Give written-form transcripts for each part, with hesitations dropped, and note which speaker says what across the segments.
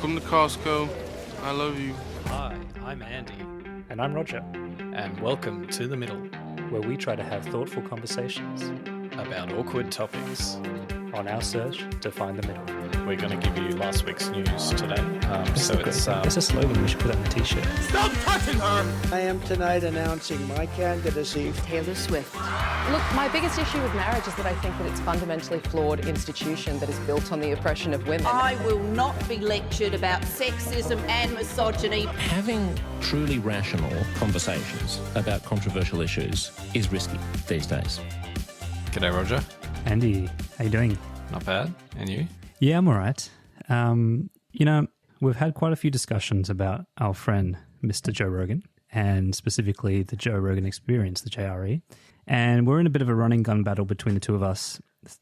Speaker 1: Welcome to Costco. I love you.
Speaker 2: Hi, I'm Andy.
Speaker 3: And I'm Roger,
Speaker 2: And welcome to The Middle,
Speaker 3: where we try to have thoughtful conversations
Speaker 2: about awkward topics.
Speaker 3: on our search to find the middle.
Speaker 2: We're going to give you last week's news today.
Speaker 3: It's a slogan we should put on a t-shirt.
Speaker 1: Stop touching her!
Speaker 4: I am tonight announcing my candidacy.
Speaker 5: Taylor Swift. Look, my biggest issue with marriage is that I think that it's a fundamentally flawed institution that is built on the oppression of women.
Speaker 6: I will not be lectured about sexism and misogyny.
Speaker 7: Having truly rational conversations about controversial issues is risky these days.
Speaker 2: G'day, Roger.
Speaker 3: Andy, how you doing?
Speaker 2: Not bad. And you?
Speaker 3: Yeah, I'm all right. We've had quite a few discussions about our friend, Mr. Joe Rogan, and specifically the Joe Rogan Experience, the JRE. And we're in a bit of a running gun battle between the two of us,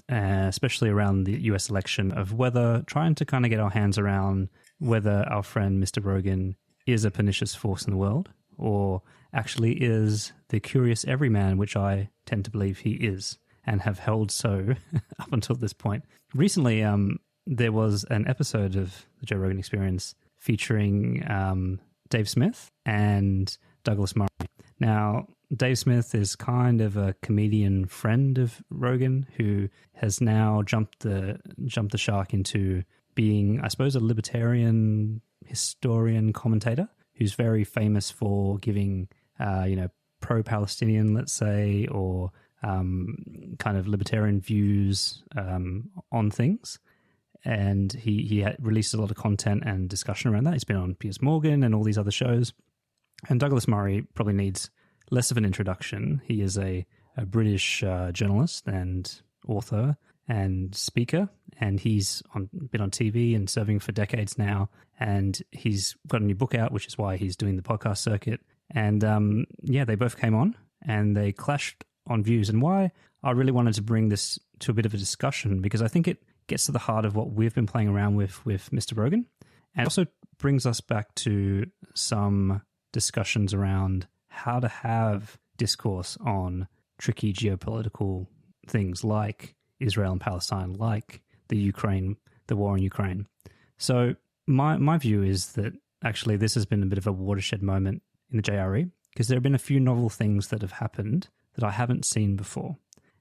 Speaker 3: especially around the US election, of whether trying to kind of get our hands around whether our friend, Mr. Rogan, is a pernicious force in the world or actually is the curious everyman, which I tend to believe he is and have held so up until this point. Recently, there was an episode of the Joe Rogan Experience featuring Dave Smith and Douglas Murray. Now, Dave Smith is kind of a comedian friend of Rogan who has now jumped the shark into being, I suppose, a libertarian historian commentator who's very famous for giving, pro-Palestinian, let's say, or kind of libertarian views on things. And he had released a lot of content and discussion around that. He's been on Piers Morgan and all these other shows. And Douglas Murray probably needs less of an introduction. He is a British journalist and author and speaker, and he's been on TV and serving for decades now. And he's got a new book out, which is why he's doing the podcast circuit. And they both came on and they clashed on views, and why I really wanted to bring this to a bit of a discussion, because I think it gets to the heart of what we've been playing around with Mr. Rogan, and also brings us back to some discussions around how to have discourse on tricky geopolitical things like Israel and Palestine, like the war in Ukraine. So my view is that actually this has been a bit of a watershed moment in the JRE, because there have been a few novel things that have happened that I haven't seen before.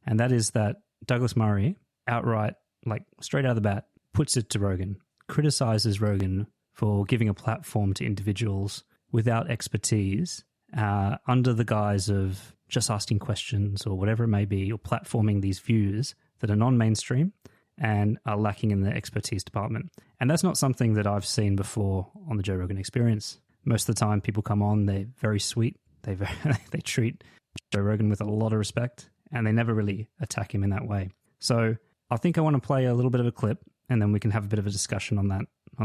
Speaker 3: And that is that Douglas Murray outright, like straight out of the bat, puts it to Rogan, criticizes Rogan for giving a platform to individuals without expertise, under the guise of just asking questions or whatever it may be, or platforming these views that are non-mainstream and are lacking in the expertise department. And that's not something that I've seen before on the Joe Rogan Experience. Most of the time people come on, they're very sweet. They treat Joe Rogan with a lot of respect, and they never really attack him in that way. So I think I want to play a little bit of a clip, and then we can have a bit of a discussion on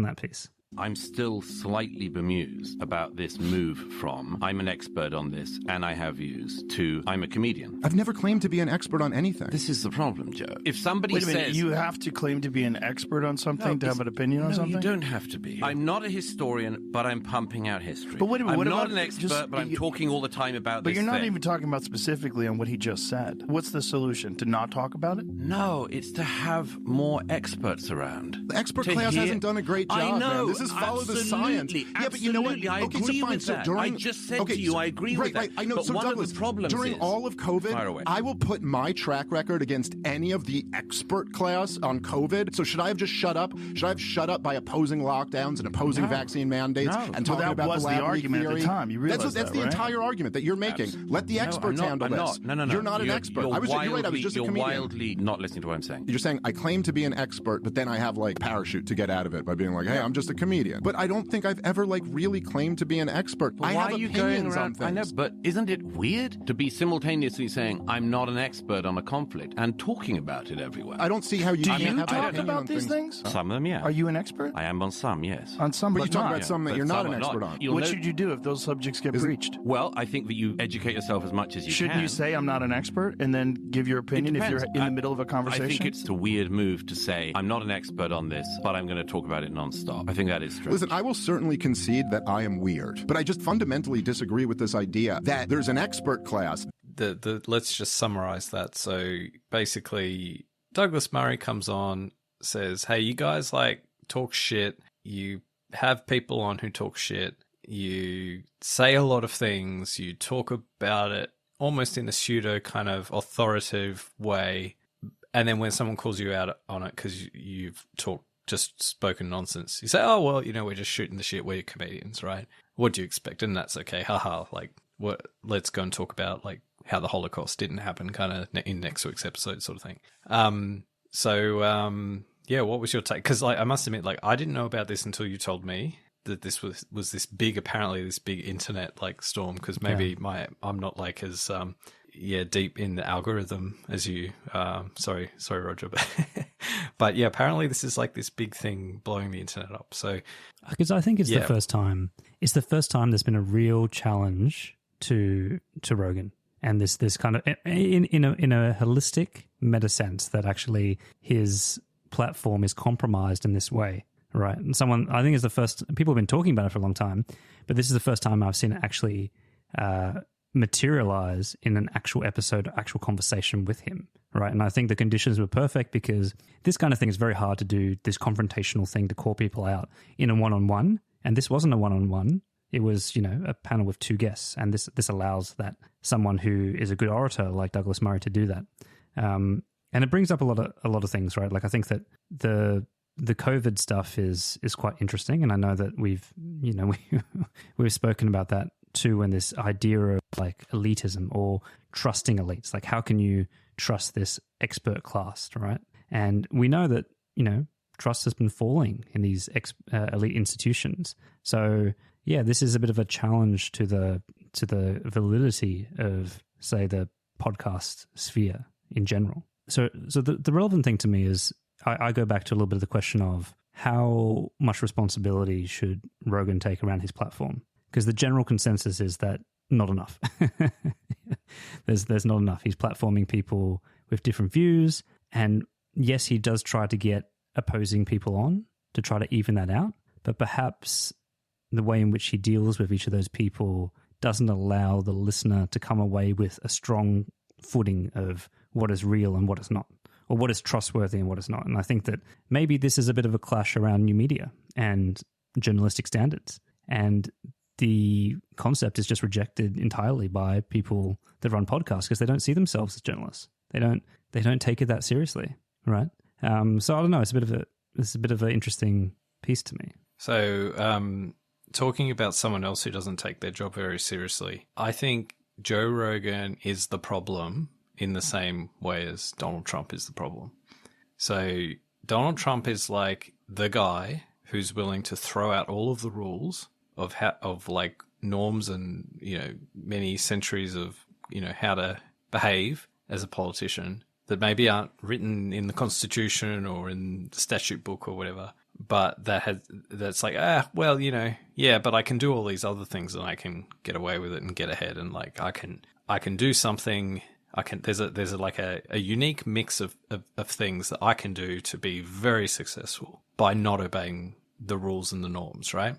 Speaker 3: that piece.
Speaker 8: I'm still slightly bemused about this move from I'm an expert on this and I have views to I'm a comedian.
Speaker 9: I've never claimed to be an expert on anything.
Speaker 8: This is the problem, Joe. If somebody
Speaker 10: Wait a minute,
Speaker 8: says...
Speaker 10: you have to claim to be an expert on something to have an opinion on something?
Speaker 8: No, you don't have to be. I'm not a historian, but I'm pumping out history.
Speaker 10: But wait a minute, what
Speaker 8: I'm not
Speaker 10: about
Speaker 8: an expert, but I'm talking all the time about
Speaker 10: But
Speaker 8: this
Speaker 10: you're not
Speaker 8: thing.
Speaker 10: even talking about specifically on what he just said. What's the solution? To not talk about it?
Speaker 8: No, it's to have more experts around.
Speaker 9: The expert
Speaker 8: To
Speaker 9: class
Speaker 8: hear-
Speaker 9: hasn't done a great job,
Speaker 8: I know,
Speaker 9: man. This is follow the science.
Speaker 8: absolutely,
Speaker 9: Yeah, but you know what?
Speaker 8: I agree with that. I just said to you, I agree with that.
Speaker 9: Right, I know.
Speaker 8: But
Speaker 9: So
Speaker 8: one
Speaker 9: Douglas,
Speaker 8: of the problems
Speaker 9: during
Speaker 8: is,
Speaker 9: all of
Speaker 8: Fire
Speaker 9: COVID,
Speaker 8: away.
Speaker 9: I will put my track record against any of the expert class on COVID. So should I have just shut up? Should I have shut up by opposing lockdowns and opposing vaccine mandates
Speaker 10: No.
Speaker 9: and
Speaker 10: Well,
Speaker 9: talking
Speaker 10: that
Speaker 9: about
Speaker 10: was
Speaker 9: the
Speaker 10: the
Speaker 9: lab leak
Speaker 10: argument at the
Speaker 9: theory?
Speaker 10: time. You realize
Speaker 9: that's
Speaker 10: that,
Speaker 9: the
Speaker 10: right?
Speaker 9: entire argument that you're making. Let the experts handle this.
Speaker 8: No.
Speaker 9: You're not an expert. You're right. I was just a comedian.
Speaker 8: You're wildly not listening to what I'm saying.
Speaker 9: You're saying I claim to be an expert, but then I have like parachute to get out of it by being like, hey, I'm just a comedian. But I don't think I've ever like really claimed to be an expert.
Speaker 8: But
Speaker 9: I
Speaker 8: why
Speaker 9: have
Speaker 8: are you
Speaker 9: opinions
Speaker 8: going around?
Speaker 9: on
Speaker 8: I know,
Speaker 9: things.
Speaker 8: but isn't it weird to be simultaneously saying I'm not an expert on a conflict and talking about it everywhere?
Speaker 9: I don't see how you
Speaker 10: Do
Speaker 9: can't
Speaker 10: you
Speaker 9: have an
Speaker 10: talk
Speaker 9: opinion
Speaker 10: about
Speaker 9: on
Speaker 10: these things?
Speaker 8: Some of them, yeah.
Speaker 10: Are you an expert?
Speaker 8: I am on some, yes.
Speaker 10: On some,
Speaker 9: But
Speaker 10: but
Speaker 9: you talk
Speaker 10: not.
Speaker 9: about some that
Speaker 8: But
Speaker 9: you're not
Speaker 8: some
Speaker 9: an
Speaker 8: are
Speaker 9: expert on.
Speaker 8: You'll
Speaker 10: What
Speaker 8: know-
Speaker 10: should you do if those subjects get breached?
Speaker 8: Well, I think that you educate yourself as much as you
Speaker 10: Shouldn't
Speaker 8: can.
Speaker 10: you say I'm not an expert and then give your opinion if you're
Speaker 8: depends.
Speaker 10: in the middle of a conversation?
Speaker 8: I think it's a weird move to say I'm not an expert on this, but I'm going to talk about it nonstop. I think that is strange.
Speaker 9: Listen, I will certainly concede that I am weird, but I just fundamentally disagree with this idea that there's an expert class.
Speaker 2: Let's just summarize that. So basically, Douglas Murray comes on, says, hey, you guys like talk shit, you have people on who talk shit. You say a lot of things. You talk about it almost in a pseudo kind of authoritative way. And then when someone calls you out on it because you've just spoken nonsense, you say, oh, well, we're just shooting the shit. We're comedians, right? What do you expect? And that's okay. Haha. Like, what? Let's go and talk about like how the Holocaust didn't happen kind of in next week's episode sort of thing. Yeah, what was your take? Because like, I must admit, like, I didn't know about this until you told me that this was this big, apparently this big internet like storm, because maybe I'm not like as deep in the algorithm as you. Sorry Roger, but yeah, apparently this is like this big thing blowing the internet up. So
Speaker 3: because I think it's the first time there's been a real challenge to Rogan, and this kind of in a holistic meta sense that actually his platform is compromised in this way. Right. And I think it's the first, people have been talking about it for a long time, but this is the first time I've seen it actually materialize in an actual episode, actual conversation with him. Right. And I think the conditions were perfect because this kind of thing is very hard to do, this confrontational thing to call people out in a one-on-one. And this wasn't a one-on-one. It was, a panel with two guests. And this allows that someone who is a good orator like Douglas Murray to do that. And it brings up a lot of things, right? Like I think that the COVID stuff is quite interesting, and I know that we've spoken about that too, and this idea of like elitism or trusting elites. Like, how can you trust this expert class, right? And we know that trust has been falling in these elite institutions. So yeah, this is a bit of a challenge to the validity of, say, the podcast sphere in general. So the relevant thing to me is, I go back to a little bit of the question of how much responsibility should Rogan take around his platform? Because the general consensus is that not enough. There's not enough. He's platforming people with different views. And yes, he does try to get opposing people on to try to even that out. But perhaps the way in which he deals with each of those people doesn't allow the listener to come away with a strong footing of what is real and what is not, or what is trustworthy and what is not. And I think that maybe this is a bit of a clash around new media and journalistic standards. And the concept is just rejected entirely by people that run podcasts because they don't see themselves as journalists. They don't take it that seriously, right? So I don't know. It's a bit of an interesting piece to me.
Speaker 2: So talking about someone else who doesn't take their job very seriously, I think Joe Rogan is the problem in the same way as Donald Trump is the problem. So Donald Trump is like the guy who's willing to throw out all of the rules of like norms and, many centuries of, how to behave as a politician that maybe aren't written in the Constitution or in the statute book or whatever, but that's like, but I can do all these other things and I can get away with it and get ahead, and like I can do something. There's a unique mix of things that I can do to be very successful by not obeying the rules and the norms, right?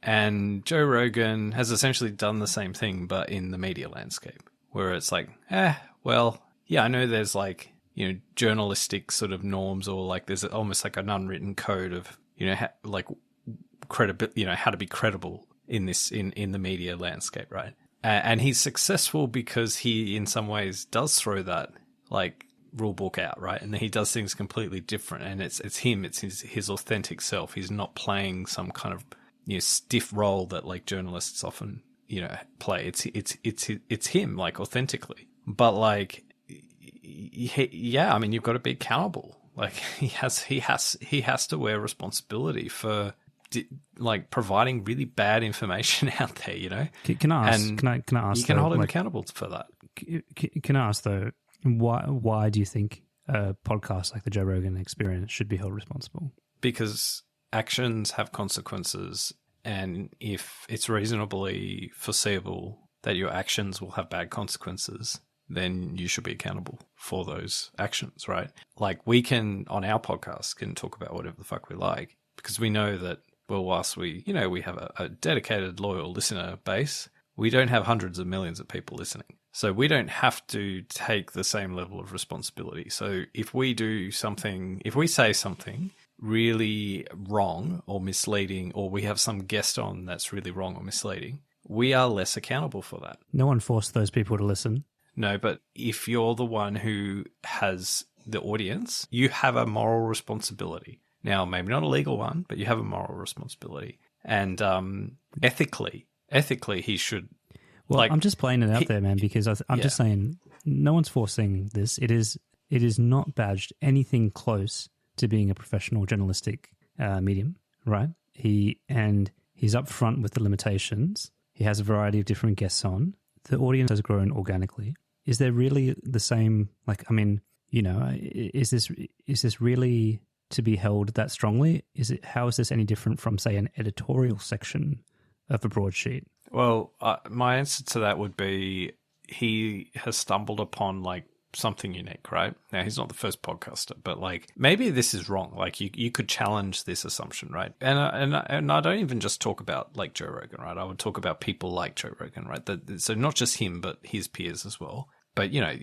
Speaker 2: And Joe Rogan has essentially done the same thing, but in the media landscape, where it's like, I know there's like, journalistic sort of norms, or like there's almost like an unwritten code of, how to be credible in the media landscape, right? And he's successful because he, in some ways, does throw that like rule book out, right? And he does things completely different, and it's him, it's his authentic self. He's not playing some kind of stiff role that like journalists often play. It's him, like, authentically. But like, you've got to be accountable. Like he has to wear responsibility for like providing really bad information out there,
Speaker 3: Can I ask?
Speaker 2: You can hold him accountable for that.
Speaker 3: Can I ask though, why do you think a podcast like the Joe Rogan Experience should be held responsible?
Speaker 2: Because actions have consequences, and if it's reasonably foreseeable that your actions will have bad consequences, then you should be accountable for those actions, right? Like we can, on our podcast, can talk about whatever the fuck we like, because we know that, well, whilst we have a dedicated, loyal listener base, we don't have hundreds of millions of people listening. So we don't have to take the same level of responsibility. So if we do something, if we say something really wrong or misleading, or we have some guest on that's really wrong or misleading, we are less accountable for that.
Speaker 3: No one forced those people to listen.
Speaker 2: No, but if you're the one who has the audience, you have a moral responsibility. Now, maybe not a legal one, but you have a moral responsibility. And ethically, he should.
Speaker 3: Well, I'm just playing it out there, man, because I'm just saying no one's forcing this. It is not badged anything close to being a professional journalistic medium, right? He's upfront with the limitations. He has a variety of different guests on. The audience has grown organically. Is there really the same? Like, I mean, you know, is this really to be held that strongly? How is this any different from, say, an editorial section of a broadsheet?
Speaker 2: Well, my answer to that would be he has stumbled upon like something unique, right? Now, he's not the first podcaster, but like maybe this is wrong. Like you could challenge this assumption, right? And I don't even just talk about like Joe Rogan, right? I would talk about people like Joe Rogan, right? So not just him, but his peers as well. But, you know,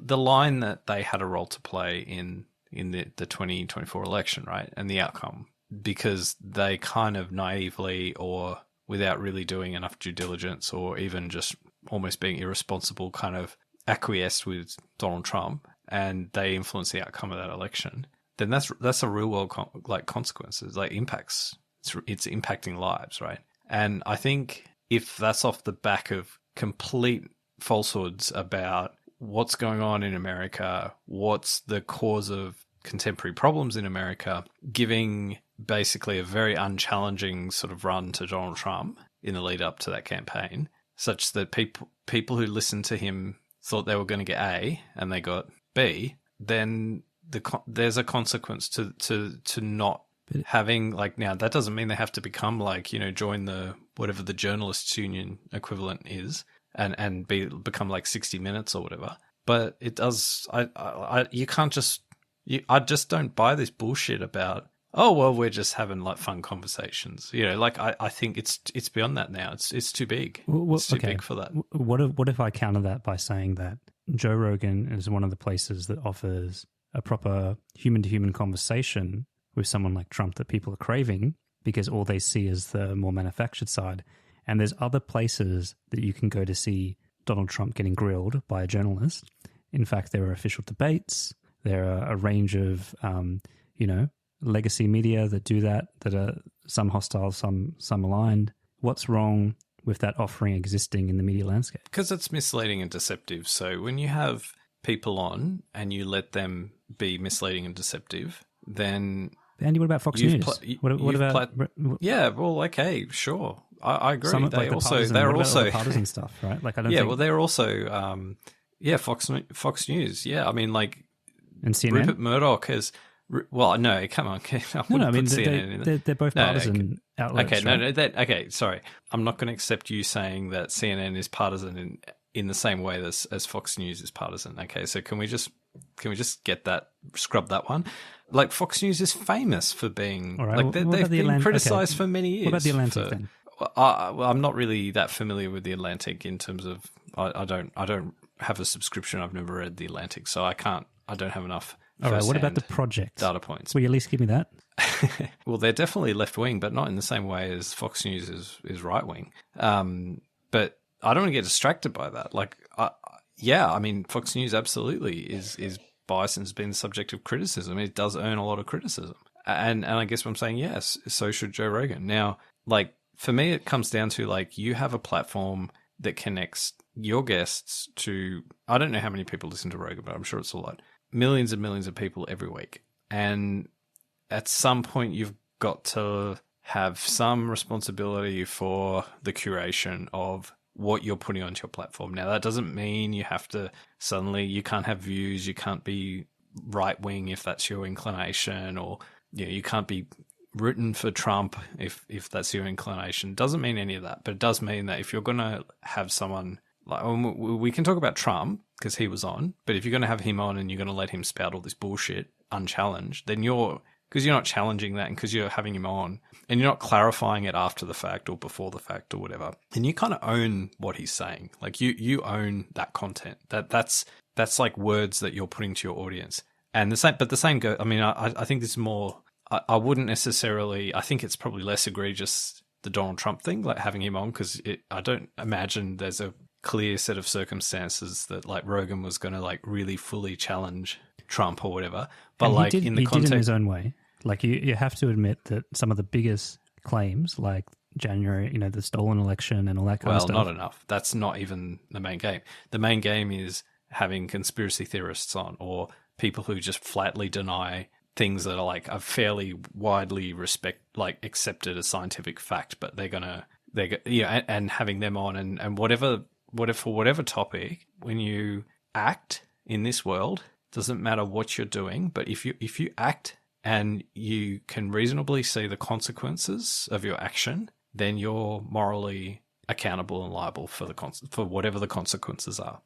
Speaker 2: the line that they had a role to play in the 2024 election, right? And the outcome, because they kind of naively or without really doing enough due diligence or even just almost being irresponsible kind of acquiesced with Donald Trump and they influenced the outcome of that election, then that's a real world consequences, like impacts. It's impacting lives, right? And I think if that's off the back of complete falsehoods about what's going on in America, what's the cause of contemporary problems in America, giving basically a very unchallenging sort of run to Donald Trump in the lead up to that campaign, such that people who listened to him thought they were going to get A and they got B, then there's a consequence to not having, like, now that doesn't mean they have to become like, you know, join the whatever the journalists union equivalent is and become like 60 Minutes or whatever. But it does. You can't just. I just don't buy this bullshit about, oh well, we're just having like fun conversations. You know, like I think it's beyond that now. It's too big. It's too big for that.
Speaker 3: What if I counter that by saying that Joe Rogan is one of the places that offers a proper human-to-human conversation with someone like Trump that people are craving because all they see is the more manufactured side. And there's other places that you can go to see Donald Trump getting grilled by a journalist. In fact, there are official debates. There are a range of, legacy media that do that are some hostile, some aligned. What's wrong with that offering existing in the media landscape? Because
Speaker 2: it's misleading and deceptive. So when you have people on and you let them be misleading and deceptive, then...
Speaker 3: Andy, what about Fox News? What about...
Speaker 2: Yeah, well, okay, sure. I agree. They're
Speaker 3: all
Speaker 2: also
Speaker 3: partisan stuff, right? Like, I don't.
Speaker 2: Yeah,
Speaker 3: think...
Speaker 2: well, they're also, Fox News. Yeah, I mean, like,
Speaker 3: and CNN.
Speaker 2: Rupert Murdoch has. Well, no, come on. I
Speaker 3: mean,
Speaker 2: CNN
Speaker 3: they're both partisan outlets.
Speaker 2: Okay,
Speaker 3: right?
Speaker 2: Okay, sorry. I'm not going to accept you saying that CNN is partisan in the same way as Fox News is partisan. Okay, so can we just get that, scrub that one? Like, Fox News is famous for being
Speaker 3: right,
Speaker 2: they've been criticised for many years.
Speaker 3: What about the Atlantic then?
Speaker 2: I'm not really that familiar with the Atlantic in terms of I don't have a subscription. I've never read the Atlantic, so I don't have enough.
Speaker 3: All right. What about the Project?
Speaker 2: Data points.
Speaker 3: Will you at least give me that?
Speaker 2: Well, they're definitely left wing, but not in the same way as Fox News is right wing. But I don't want to get distracted by that. Like, I mean, Fox News absolutely is biased and has been the subject of criticism. It does earn a lot of criticism, and I guess what I'm saying, yes, so should Joe Rogan. Now, like, for me, it comes down to, like, you have a platform that connects your guests to, I don't know how many people listen to Rogan, but I'm sure it's a lot. Millions and millions of people every week. And at some point, you've got to have some responsibility for the curation of what you're putting onto your platform. Now, that doesn't mean you have to you can't have views, you can't be right-wing if that's your inclination, or you can't be rooting for Trump if that's your inclination. Doesn't mean any of that, but it does mean that if you're going to have someone like, we can talk about Trump because he was on, but if you're going to have him on and you're going to let him spout all this bullshit unchallenged, then because you're not challenging that and because you're having him on and you're not clarifying it after the fact or before the fact or whatever, and you kind of own what he's saying. Like, you own that content. That's like words that you're putting to your audience. And the same go. I mean, I think this is more. I wouldn't necessarily. I think it's probably less egregious, the Donald Trump thing, like having him on, because I don't imagine there's a clear set of circumstances that like Rogan was going to like really fully challenge Trump or whatever. But
Speaker 3: and
Speaker 2: like
Speaker 3: he did in his own way. Like you have to admit that some of the biggest claims, like January, the stolen election and all that kind of stuff.
Speaker 2: Well, not enough. That's not even the main game. The main game is having conspiracy theorists on, or people who just flatly deny things that are like a fairly widely accepted as scientific fact, but and having them on and for whatever topic, when you act in this world, doesn't matter what you're doing, but if you act and you can reasonably see the consequences of your action, then you're morally accountable and liable for whatever the consequences are.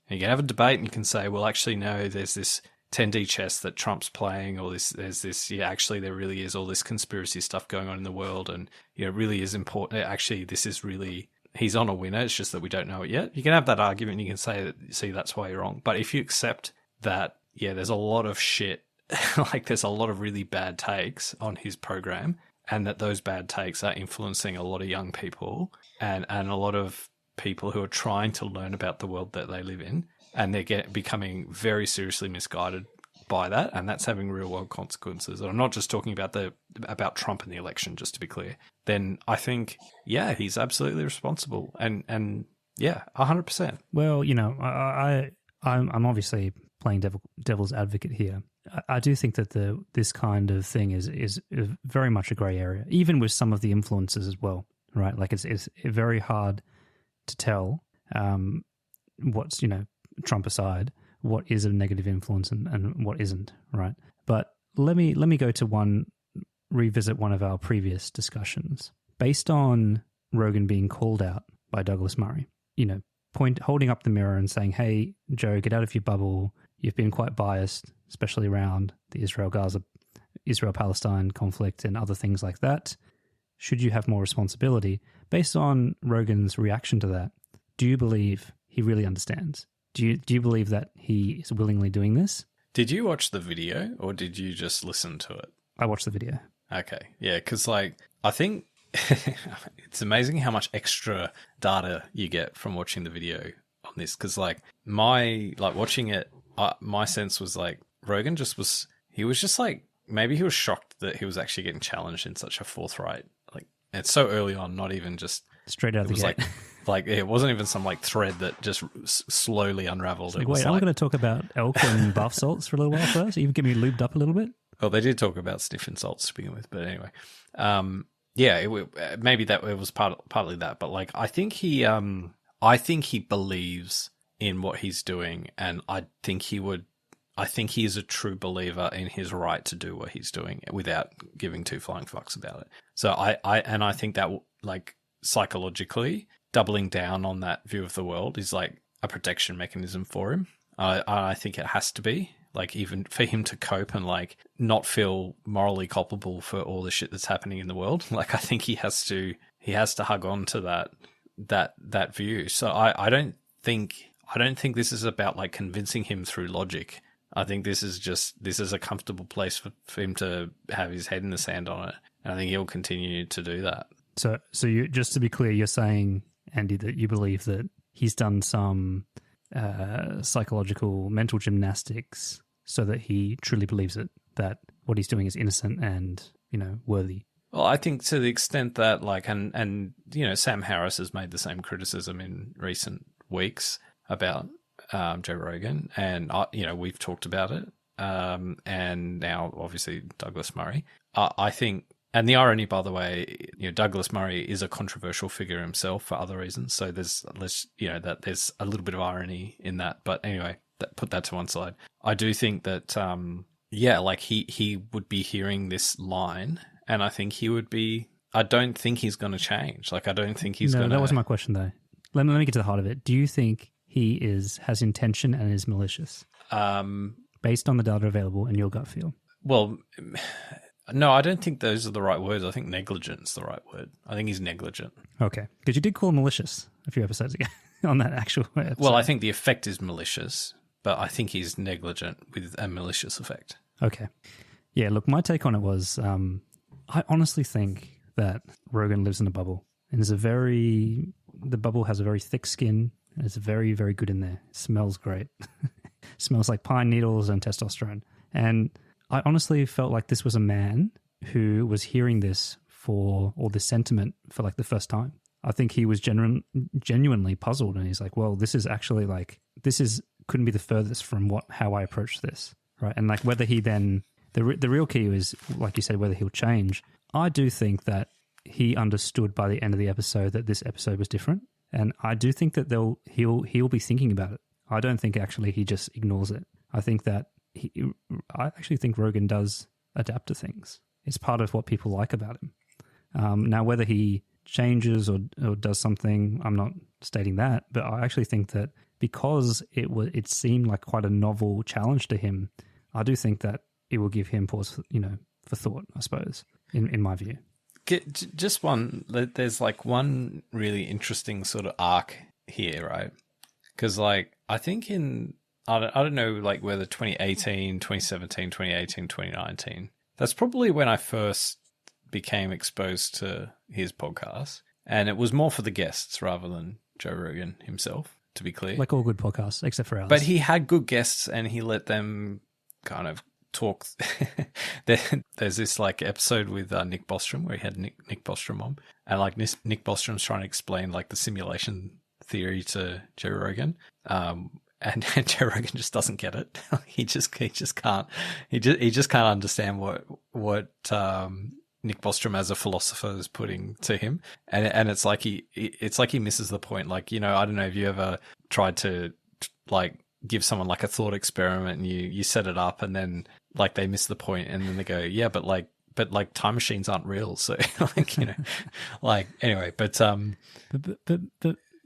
Speaker 2: And you can have a debate and you can say, well, actually, no, there's this 10D chess that Trump's playing, or actually there really is all this conspiracy stuff going on in the world, and it really is important. Actually, this is really, he's on a winner. It's just that we don't know it yet. You can have that argument and you can say that, see, that's why you're wrong. But if you accept that, there's a lot of shit, like there's a lot of really bad takes on his program, and that those bad takes are influencing a lot of young people and a lot of people who are trying to learn about the world that they live in, and they're becoming very seriously misguided by that, and that's having real world consequences. And I'm not just talking about Trump and the election, just to be clear. Then I think, he's absolutely responsible, and 100%.
Speaker 3: Well, I'm obviously playing devil's advocate here. I do think that this kind of thing is very much a grey area, even with some of the influences as well, right? Like it's very hard to tell what's, Trump aside, what is a negative influence and what isn't, right? But let me revisit one of our previous discussions. Based on Rogan being called out by Douglas Murray, holding up the mirror and saying, hey, Joe, get out of your bubble. You've been quite biased, especially around the Israel-Palestine conflict and other things like that. Should you have more responsibility? Based on Rogan's reaction to that, do you believe he really understands? Do you believe that he is willingly doing this?
Speaker 2: Did you watch the video or did you just listen to it?
Speaker 3: I watched the video.
Speaker 2: Okay. Yeah, because I think it's amazing how much extra data you get from watching the video on this. Because watching it, my sense was like Rogan he was just like, maybe he was shocked that he was actually getting challenged in such a forthright, it's so early on, not even just
Speaker 3: straight out of the gate.
Speaker 2: It wasn't even some thread that just slowly unraveled.
Speaker 3: I'm going to talk about elk and buff salts for a little while first. You can get me lubed up a little bit.
Speaker 2: Well, they did talk about sniffing salts to begin with, but anyway, maybe that it was partly that, but I think he believes in what he's doing, and I think he is a true believer in his right to do what he's doing without giving two flying fucks about it. So I think that psychologically doubling down on that view of the world is like a protection mechanism for him. I think it has to be, even for him to cope and not feel morally culpable for all the shit that's happening in the world. I think he has to hug on to that view. So I don't think this is about convincing him through logic. I think this is a comfortable place for him to have his head in the sand on it. And I think he'll continue to do that.
Speaker 3: So you, just to be clear, you're saying, Andy, that you believe that he's done some psychological mental gymnastics so that he truly believes it, that what he's doing is innocent and, worthy.
Speaker 2: Well, I think to the extent that Sam Harris has made the same criticism in recent weeks about Joe Rogan, and we've talked about it, and now obviously Douglas Murray. I think, and the irony, by the way, Douglas Murray is a controversial figure himself for other reasons. So there's that there's a little bit of irony in that. But anyway, put that to one side. I do think that he would be hearing this line, and I think he would be. I don't think he's going to change. I don't think he's going to.
Speaker 3: That wasn't my question though. Let me get to the heart of it. Do you think he has intention and is malicious? Based on the data available and your gut feel?
Speaker 2: Well, no, I don't think those are the right words. I think negligent's the right word. I think he's negligent.
Speaker 3: Okay. Because you did call him malicious a few episodes ago on that actual episode.
Speaker 2: Well, I think the effect is malicious, but I think he's negligent with a malicious effect.
Speaker 3: Okay. Yeah, look, my take on it was I honestly think that Rogan lives in a bubble. And the bubble has a very thick skin, and it's very, very good in there. It smells great. Smells like pine needles and testosterone. And I honestly felt like this was a man who was hearing this this sentiment for like the first time. I think he was genuinely puzzled, and he's like, well, this is actually like, couldn't be the furthest from how I approach this, right? And like whether he then, the real key is, like you said, whether he'll change. I do think that he understood by the end of the episode that this episode was different, and I do think that he'll be thinking about it. I don't think actually he just ignores it. I think that I actually think Rogan does adapt to things. It's part of what people like about him. Now, whether he changes or does something, I'm not stating that, but I actually think that because it seemed like quite a novel challenge to him, I do think that it will give him pause, for thought, I suppose, in my view.
Speaker 2: There's like one really interesting sort of arc here, right? Because like I think I don't know, like whether 2018, 2017, 2018, 2019, that's probably when I first became exposed to his podcast, and it was more for the guests rather than Joe Rogan himself, to be clear.
Speaker 3: Like all good podcasts, except for ours.
Speaker 2: But he had good guests, and he let them kind of talk. There's this like episode with Nick Bostrom where he had Nick Bostrom on, and like Nick Bostrom's trying to explain like the simulation theory to Joe Rogan. And Joe Rogan just doesn't get it. he just can't understand what Nick Bostrom as a philosopher is putting to him, and it's like he misses the point. Like, I don't know if you ever tried to like give someone like a thought experiment and you set it up and then like they miss the point and then they go, yeah, but time machines aren't real, so like like anyway, but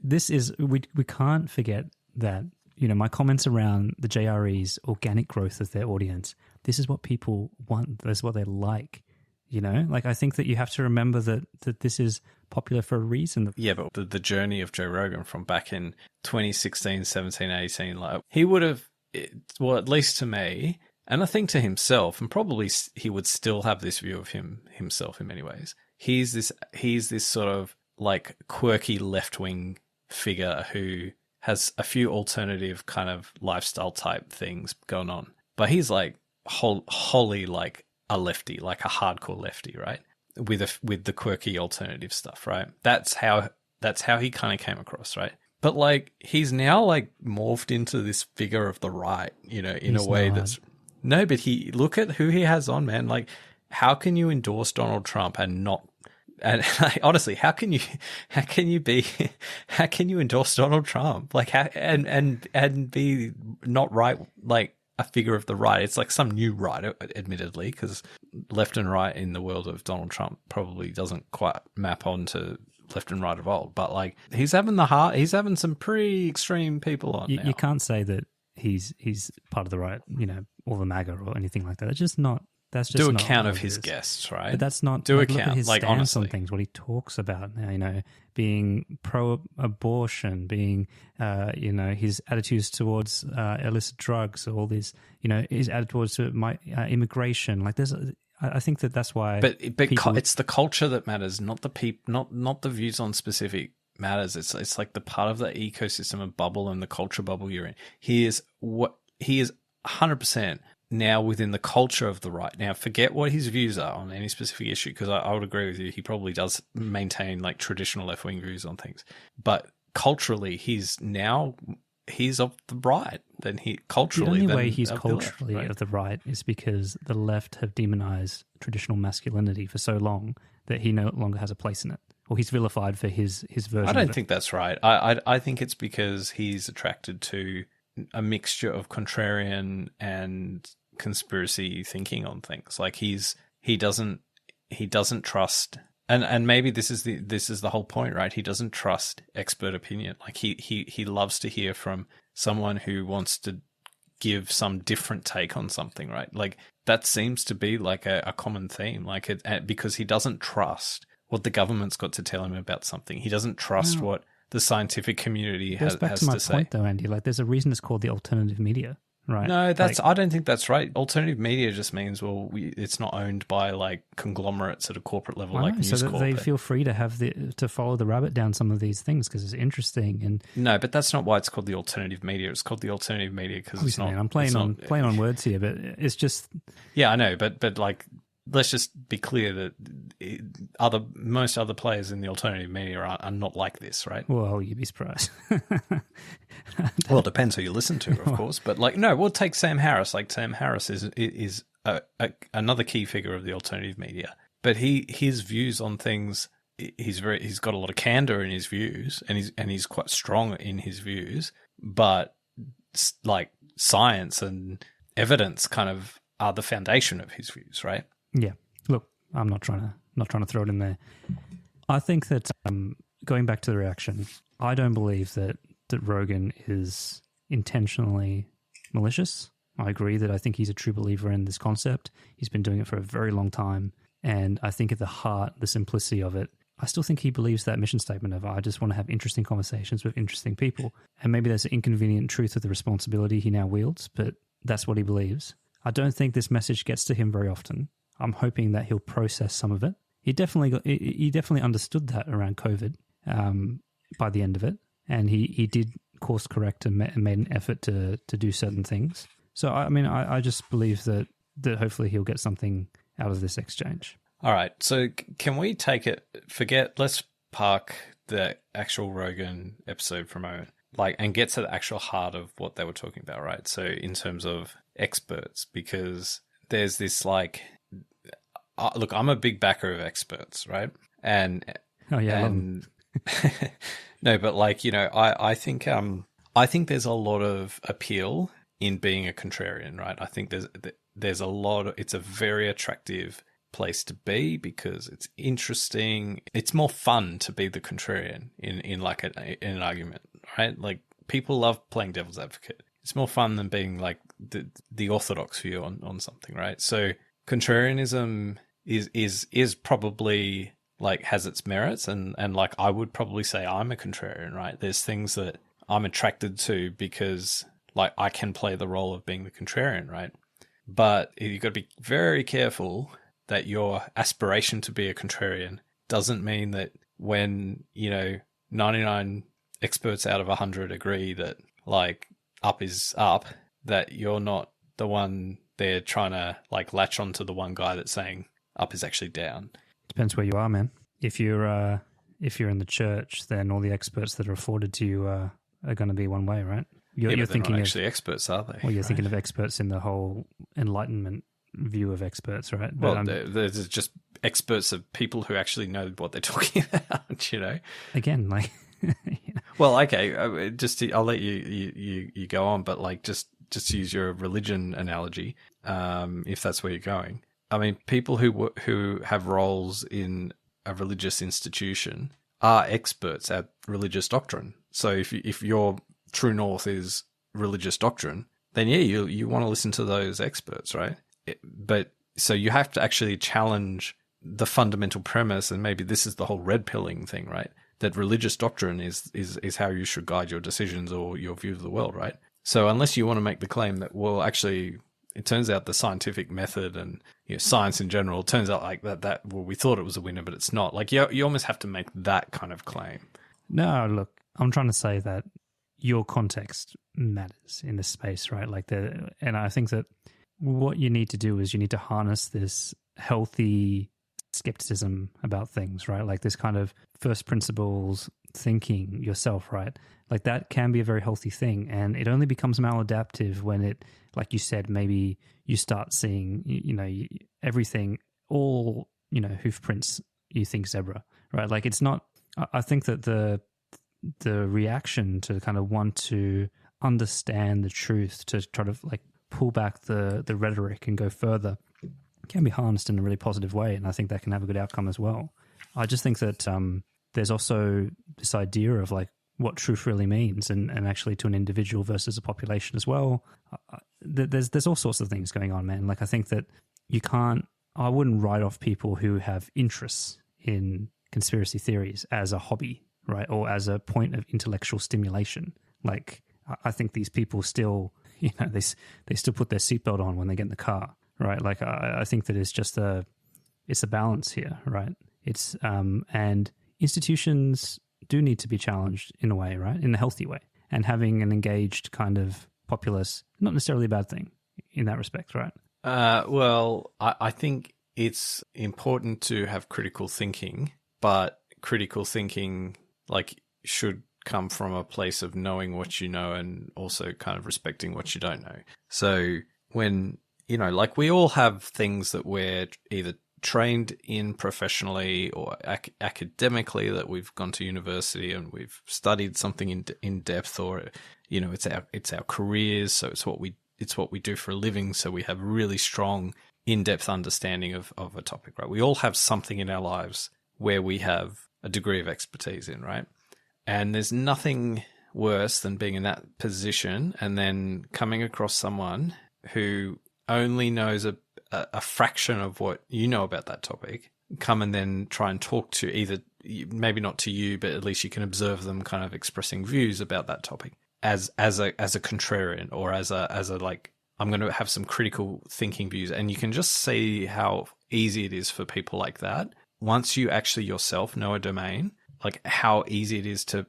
Speaker 3: this is we can't forget that. My comments around the JRE's organic growth of their audience, this is what people want. That's what they like. Like I think that you have to remember that this is popular for a reason.
Speaker 2: Yeah, but the journey of Joe Rogan from back in 2016, 17, 18, like he would have, well, at least to me, and I think to himself, and probably he would still have this view of himself in many ways. He's this sort of like quirky left-wing figure who has a few alternative kind of lifestyle type things going on. But he's like wholly like a lefty, like a hardcore lefty, right? With the quirky alternative stuff, right? That's how he kind of came across, right? But like he's now like morphed into this figure of the right, in a way that's no, but look at who he has on, man. Like, how can you endorse Donald Trump and not? And like, honestly, how can you endorse Donald Trump? Like, and be not right, like a figure of the right? It's like some new right, admittedly, because left and right in the world of Donald Trump probably doesn't quite map onto left and right of old. But like, he's having some pretty extreme people on.
Speaker 3: You can't say that he's part of the right, or the MAGA or anything like that. It's just not. That's just
Speaker 2: do
Speaker 3: not
Speaker 2: account of his guests, right?
Speaker 3: But that's not
Speaker 2: do
Speaker 3: like,
Speaker 2: account.
Speaker 3: Look at his
Speaker 2: like
Speaker 3: stance
Speaker 2: honestly,
Speaker 3: on things. What he talks about, being pro-abortion, being his attitudes towards illicit drugs, all these, his attitudes to immigration. Like I think that's why.
Speaker 2: But it's the culture that matters, not the not the views on specific matters. It's like the part of the ecosystem and bubble and the culture bubble you're in. He is 100%. Now within the culture of the right. Now forget what his views are on any specific issue, because I would agree with you. He probably does maintain like traditional left-wing views on things, but culturally he's of the right. Then he culturally.
Speaker 3: The only way he's culturally
Speaker 2: left, right?
Speaker 3: of the right is because the left have demonized traditional masculinity for so long that he no longer has a place in it, or he's vilified for his version.
Speaker 2: I don't think that's right. I think it's because he's attracted to a mixture of contrarian and conspiracy thinking on things. Like he doesn't trust, and maybe this is the whole point, right? He doesn't trust expert opinion. Like he loves to hear from someone who wants to give some different take on something, right? Like that seems to be like a common theme, like because he doesn't trust what the government's got to tell him about something. He doesn't trust what the scientific community has to say.
Speaker 3: Back to my point, though, Andy. Like, there's a reason it's called the alternative media. right?
Speaker 2: No, I don't think that's right. Alternative media just means, it's not owned by like conglomerates at a corporate level, like News
Speaker 3: so that
Speaker 2: Corp.
Speaker 3: they feel free to follow the rabbit down some of these things because it's interesting. And
Speaker 2: no, but that's not why it's called the alternative media. It's called the alternative media because it's not.
Speaker 3: I'm playing on words here, but it's just.
Speaker 2: Yeah, I know, but like, let's just be clear that most other players in the alternative media are not like this, right?
Speaker 3: Well, you'd be surprised.
Speaker 2: Well, it depends who you listen to, of course. But like, no, we'll take Sam Harris. Like, Sam Harris is another key figure of the alternative media. But his views on things, he's got a lot of candor in his views, and he's quite strong in his views. But like, science and evidence kind of are the foundation of his views, right?
Speaker 3: Yeah. Look, I'm not trying to throw it in there. I think that going back to the reaction, I don't believe that Rogan is intentionally malicious. I agree that I think he's a true believer in this concept. He's been doing it for a very long time. And I think at the heart, the simplicity of it, I still think he believes that mission statement of, I just want to have interesting conversations with interesting people. And maybe there's an inconvenient truth of the responsibility he now wields, but that's what he believes. I don't think this message gets to him very often. I'm hoping that he'll process some of it. He definitely understood that around COVID by the end of it. And he did course correct and made an effort to do certain things. So, I mean, I just believe that hopefully he'll get something out of this exchange.
Speaker 2: All right. So can we let's park the actual Rogan episode for a moment, and get to the actual heart of what they were talking about, right? So in terms of experts, because there's this look, I'm a big backer of experts, right? And
Speaker 3: oh yeah, I love them.
Speaker 2: No, but I think there's a lot of appeal in being a contrarian, right? I think there's a lot of, it's a very attractive place to be because it's interesting. It's more fun to be the contrarian in an argument, right? Like, people love playing devil's advocate. It's more fun than being like the orthodox view on something, right? So contrarianism is probably has its merits, and I would probably say I'm a contrarian, right? There's things that I'm attracted to because I can play the role of being the contrarian, right? But you've got to be very careful that your aspiration to be a contrarian doesn't mean that when 99 experts out of 100 agree that up is up, that you're not the one there trying to latch onto the one guy that's saying up is actually down.
Speaker 3: Depends where you are, man. If you're in the church, then all the experts that are afforded to you are going to be one way, right?
Speaker 2: You're thinking not actually experts, are they?
Speaker 3: Well, you're thinking of experts in the whole Enlightenment view of experts, right?
Speaker 2: But, well, there's just experts of people who actually know what they're talking about.
Speaker 3: Again,
Speaker 2: Well, okay. I'll let you go on, but just use your religion analogy, if that's where you're going. I mean, people who have roles in a religious institution are experts at religious doctrine. So if your true north is religious doctrine, then yeah, you want to listen to those experts, right? But so you have to actually challenge the fundamental premise, and maybe this is the whole red pilling thing, right? That religious doctrine is how you should guide your decisions or your view of the world, right? So unless you want to make the claim that, well, actually, it turns out the scientific method and science in general turns out that we thought it was a winner, but it's not. You almost have to make that kind of claim.
Speaker 3: No, look, I'm trying to say that your context matters in this space, right? And I think that what you need to do is you need to harness this healthy skepticism about things, right? This kind of first principles thinking yourself, right? That can be a very healthy thing, and it only becomes maladaptive when it, like you said, maybe you start seeing, everything, all, hoof prints, you think zebra, right? It's not, I think that the reaction to kind of want to understand the truth, to try to pull back the rhetoric and go further, can be harnessed in a really positive way, and I think that can have a good outcome as well. I just think that there's also this idea of what truth really means, and actually to an individual versus a population as well. There's all sorts of things going on, man. I think that I wouldn't write off people who have interests in conspiracy theories as a hobby, right? Or as a point of intellectual stimulation. I think these people still they still put their seatbelt on when they get in the car, right? Like I think that it's a balance here, right? It's and institutions do need to be challenged in a way, right? In a healthy way, and having an engaged kind of populace, not necessarily a bad thing in that respect, right?
Speaker 2: Well, I think it's important to have critical thinking, but critical thinking should come from a place of knowing what you know and also kind of respecting what you don't know. So when, we all have things that we're either trained in professionally or academically, that we've gone to university and we've studied something in depth, or, it's our careers. So it's what we do for a living. So we have really strong in-depth understanding of a topic, right? We all have something in our lives where we have a degree of expertise in, right? And there's nothing worse than being in that position and then coming across someone who only knows a fraction of what you know about that topic, come and then try and talk to either, maybe not to you, but at least you can observe them kind of expressing views about that topic as a contrarian, or as a like, I'm going to have some critical thinking views. And you can just see how easy it is for people like that. Once you actually yourself know a domain, like how easy it is to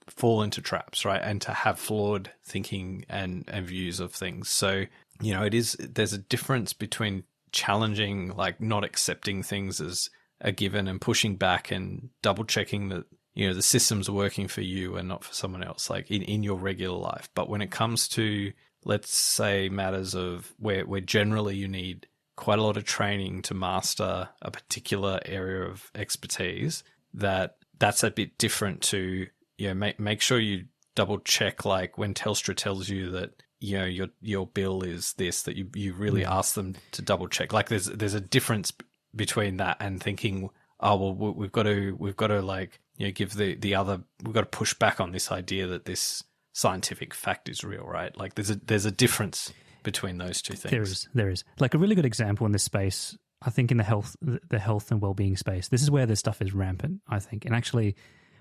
Speaker 2: fall into traps, right? And to have flawed thinking and views of things. So, there's a difference between challenging, like not accepting things as a given and pushing back and double checking that, the systems are working for you and not for someone else, like in your regular life. But when it comes to, let's say, matters of where generally you need quite a lot of training to master a particular area of expertise, that's a bit different to, make sure you double check, like when Telstra tells you that, your bill is this, that you really ask them to double check. Like there's a difference between that and thinking, oh, well, we've got to like, give the other, we've got to push back on this idea that this scientific fact is real, right? Like there's a difference between those two things.
Speaker 3: There is. Like a really good example in this space, I think, in the health and well-being space. This is where this stuff is rampant, I think. And actually,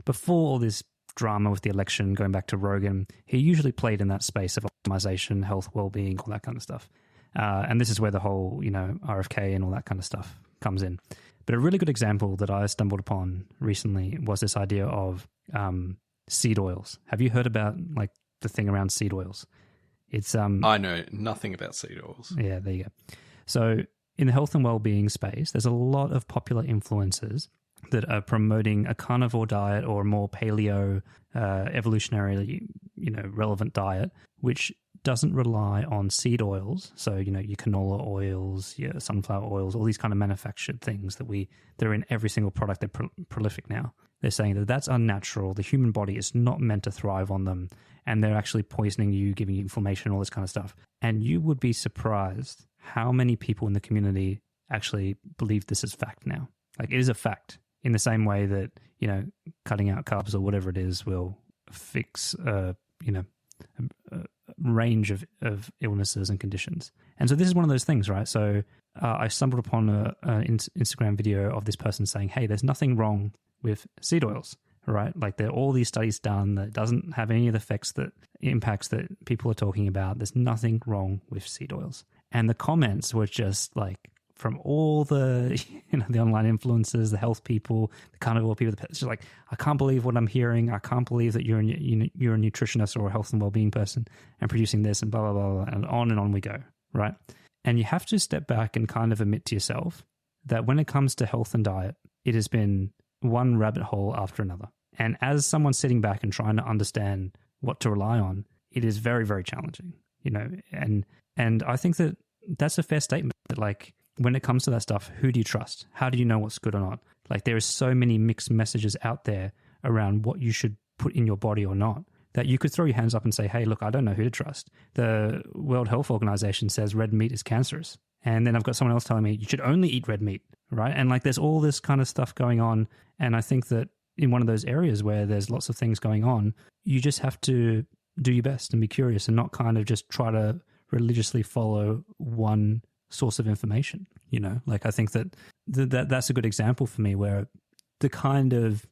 Speaker 3: before all this drama with the election, going back to Rogan, he usually played in that space of optimization, health, well-being, all that kind of stuff. And this is where the whole, RFK and all that kind of stuff comes in. But a really good example that I stumbled upon recently was this idea of seed oils. Have you heard about like the thing around seed oils? It's
Speaker 2: I know nothing about seed oils.
Speaker 3: Yeah, there you go. So in the health and well-being space, there's a lot of popular influencers that are promoting a carnivore diet or a more paleo, evolutionarily, relevant diet, which doesn't rely on seed oils. So, your canola oils, your sunflower oils, all these kind of manufactured things they're in every single product. They're prolific now. They're saying that that's unnatural. The human body is not meant to thrive on them. And they're actually poisoning you, giving you inflammation, all this kind of stuff. And you would be surprised how many people in the community actually believe this is fact now. Like, it is a fact, in the same way that, cutting out carbs or whatever it is will fix, a range of illnesses and conditions. And so this is one of those things, right? So I stumbled upon an Instagram video of this person saying, hey, there's nothing wrong with seed oils, right? Like, there are all these studies done that doesn't have any of the impacts that people are talking about. There's nothing wrong with seed oils. And the comments were just like, from all the, the online influencers, the health people, the carnivore people, it's just like, I can't believe what I'm hearing. I can't believe that you're a nutritionist or a health and well-being person and producing this and blah, blah, blah, blah, and on we go, right? And you have to step back and kind of admit to yourself that when it comes to health and diet, it has been one rabbit hole after another. And as someone sitting back and trying to understand what to rely on, it is very, very challenging, and I think that that's a fair statement, that like, when it comes to that stuff, who do you trust? How do you know what's good or not? Like, there is so many mixed messages out there around what you should put in your body or not, that you could throw your hands up and say, hey, look, I don't know who to trust. The World Health Organization says red meat is cancerous. And then I've got someone else telling me you should only eat red meat, right? And like, there's all this kind of stuff going on. And I think that in one of those areas where there's lots of things going on, you just have to do your best and be curious and not kind of just try to religiously follow one source of information. Like, I think that's a good example for me, where the kind of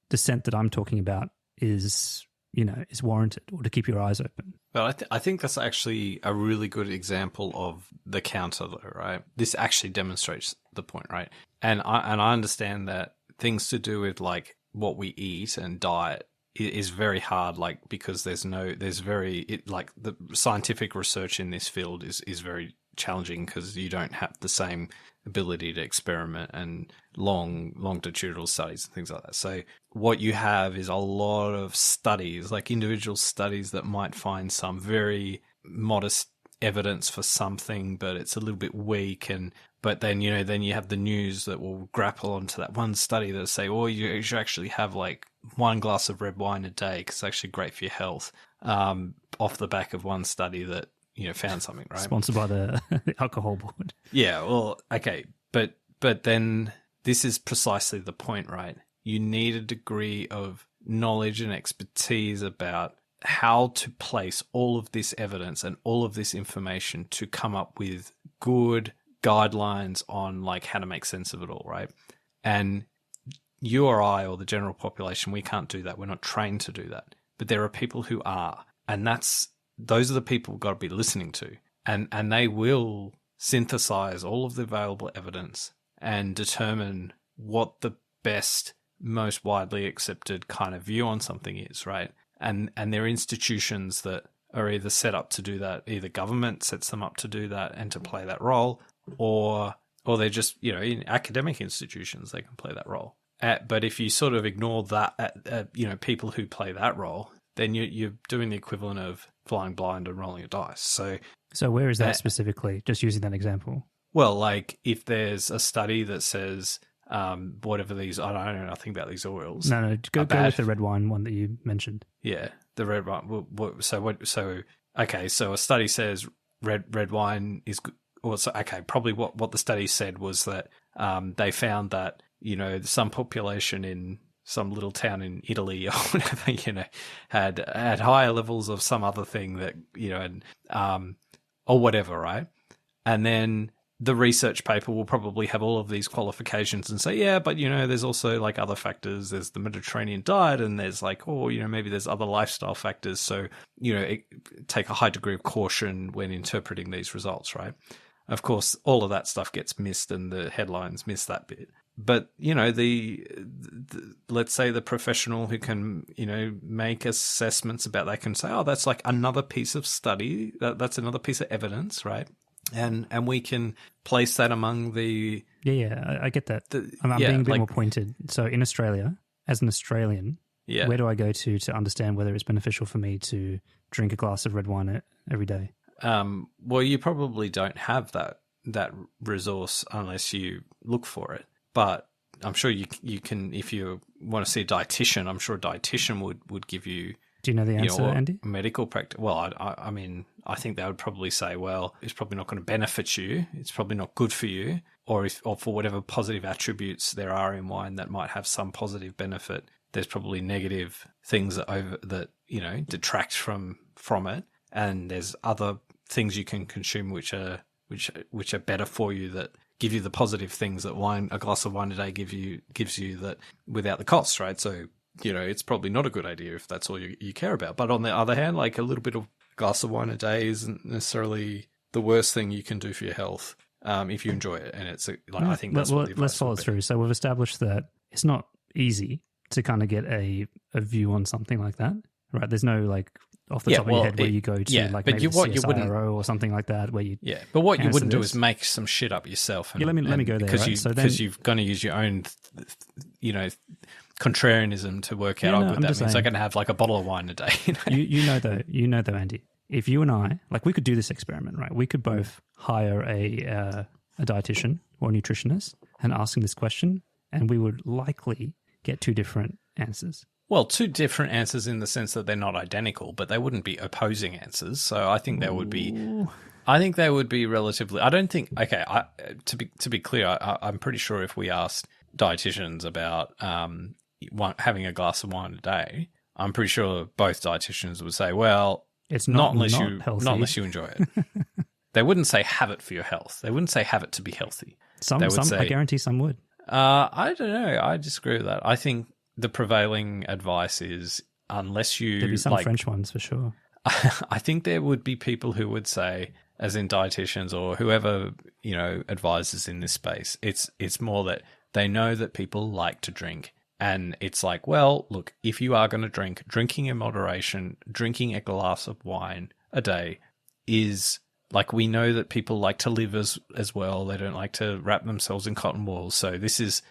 Speaker 3: dissent that I'm talking about is, is warranted, or to keep your eyes open.
Speaker 2: But I think that's actually a really good example of the counter, though, right? This actually demonstrates the point, right? And I understand that things to do with like what we eat and diet is very hard, like, because the scientific research in this field is very challenging because you don't have the same ability to experiment and longitudinal studies and things like that. So what you have is a lot of studies, like individual studies that might find some very modest evidence for something, but it's a little bit weak. But then you have the news that will grapple onto that one study that say, oh, you should actually have like 1 glass of red wine a day because it's actually great for your health, off the back of one study that found something, right?
Speaker 3: Sponsored by the alcohol board.
Speaker 2: Yeah, well, okay, but then this is precisely the point, right? You need a degree of knowledge and expertise about how to place all of this evidence and all of this information to come up with good guidelines on like how to make sense of it all, right? And you or I or the general population, we can't do that. We're not trained to do that. But there are people who are, and those are the people we've got to be listening to. And they will synthesize all of the available evidence and determine what the best, most widely accepted kind of view on something is, right? And there are institutions that are either set up to do that, either government sets them up to do that and to play that role, or they're just, in academic institutions, they can play that role. But if you sort of ignore that, people who play that role, then you're doing the equivalent of flying blind and rolling a dice. So
Speaker 3: where is that specifically? Just using that example.
Speaker 2: Well, like if there's a study that says whatever these, I don't know nothing about these oils.
Speaker 3: No, go with the red wine one that you mentioned.
Speaker 2: Yeah, the red wine. So a study says red wine is good. Probably what the study said was that they found that some population in some little town in Italy or whatever, had higher levels of some other thing that, or whatever, right? And then the research paper will probably have all of these qualifications and say, yeah, but, there's also like other factors. There's the Mediterranean diet and there's like, maybe there's other lifestyle factors. So, take a high degree of caution when interpreting these results, right? Of course, all of that stuff gets missed and the headlines miss that bit. But, let's say the professional who can, make assessments about that can say, oh, that's like another piece of study. That's another piece of evidence, right? And we can place that among the...
Speaker 3: Yeah, I get that. I'm being a bit more pointed. So in Australia, as an Australian, where do I go to understand whether it's beneficial for me to drink a glass of red wine every day?
Speaker 2: Well, you probably don't have that resource unless you look for it. But I'm sure you can, if you want to see a dietitian, I'm sure a dietitian would give you...
Speaker 3: Do you know the answer, Andy?
Speaker 2: Medical practice. Well, I mean, I think they would probably say, well, it's probably not going to benefit you. It's probably not good for you. Or for whatever positive attributes there are in wine that might have some positive benefit, there's probably negative things that detract from it. And there's other things you can consume which are better for you, that give you the positive things that a glass of wine a day gives you that without the cost, right? So, it's probably not a good idea if that's all you care about. But on the other hand, like a little bit of glass of wine a day isn't necessarily the worst thing you can do for your health if you enjoy it. And it's I think that's what the advice
Speaker 3: let's follow it through. So we've established that it's not easy to kind of get a view on something like that, right? There's no like off the top of your head where you go to like maybe CSIRO or something like that where you...
Speaker 2: Yeah, but what you wouldn't do is make some shit up yourself.
Speaker 3: Let me go there, right?
Speaker 2: Because you're going to use your own, contrarianism to work out how good that means. They're going to have like a bottle of wine a day.
Speaker 3: You know though, Andy, if you and I, like we could do this experiment, right? We could both hire a dietitian or a nutritionist and ask them this question, and we would likely get two different answers.
Speaker 2: Well, two different answers in the sense that they're not identical, but they wouldn't be opposing answers. So I think there would be... I think they would be relatively... I don't think... Okay, to be clear, I'm pretty sure if we asked dietitians about having a glass of wine a day, I'm pretty sure both dietitians would say, well,
Speaker 3: it's not unless
Speaker 2: you enjoy it. They wouldn't say have it for your health. They wouldn't say have it to be healthy.
Speaker 3: I guarantee some would.
Speaker 2: I don't know. I disagree with that. I think the prevailing advice is unless you...
Speaker 3: There'd be some French ones for sure.
Speaker 2: I think there would be people who would say, as in dietitians or whoever, advises in this space, it's more that they know that people like to drink. And it's like, well, look, if you are going to drink, drinking in moderation, drinking a glass of wine a day is like, we know that people like to live as well. They don't like to wrap themselves in cotton wool. So this is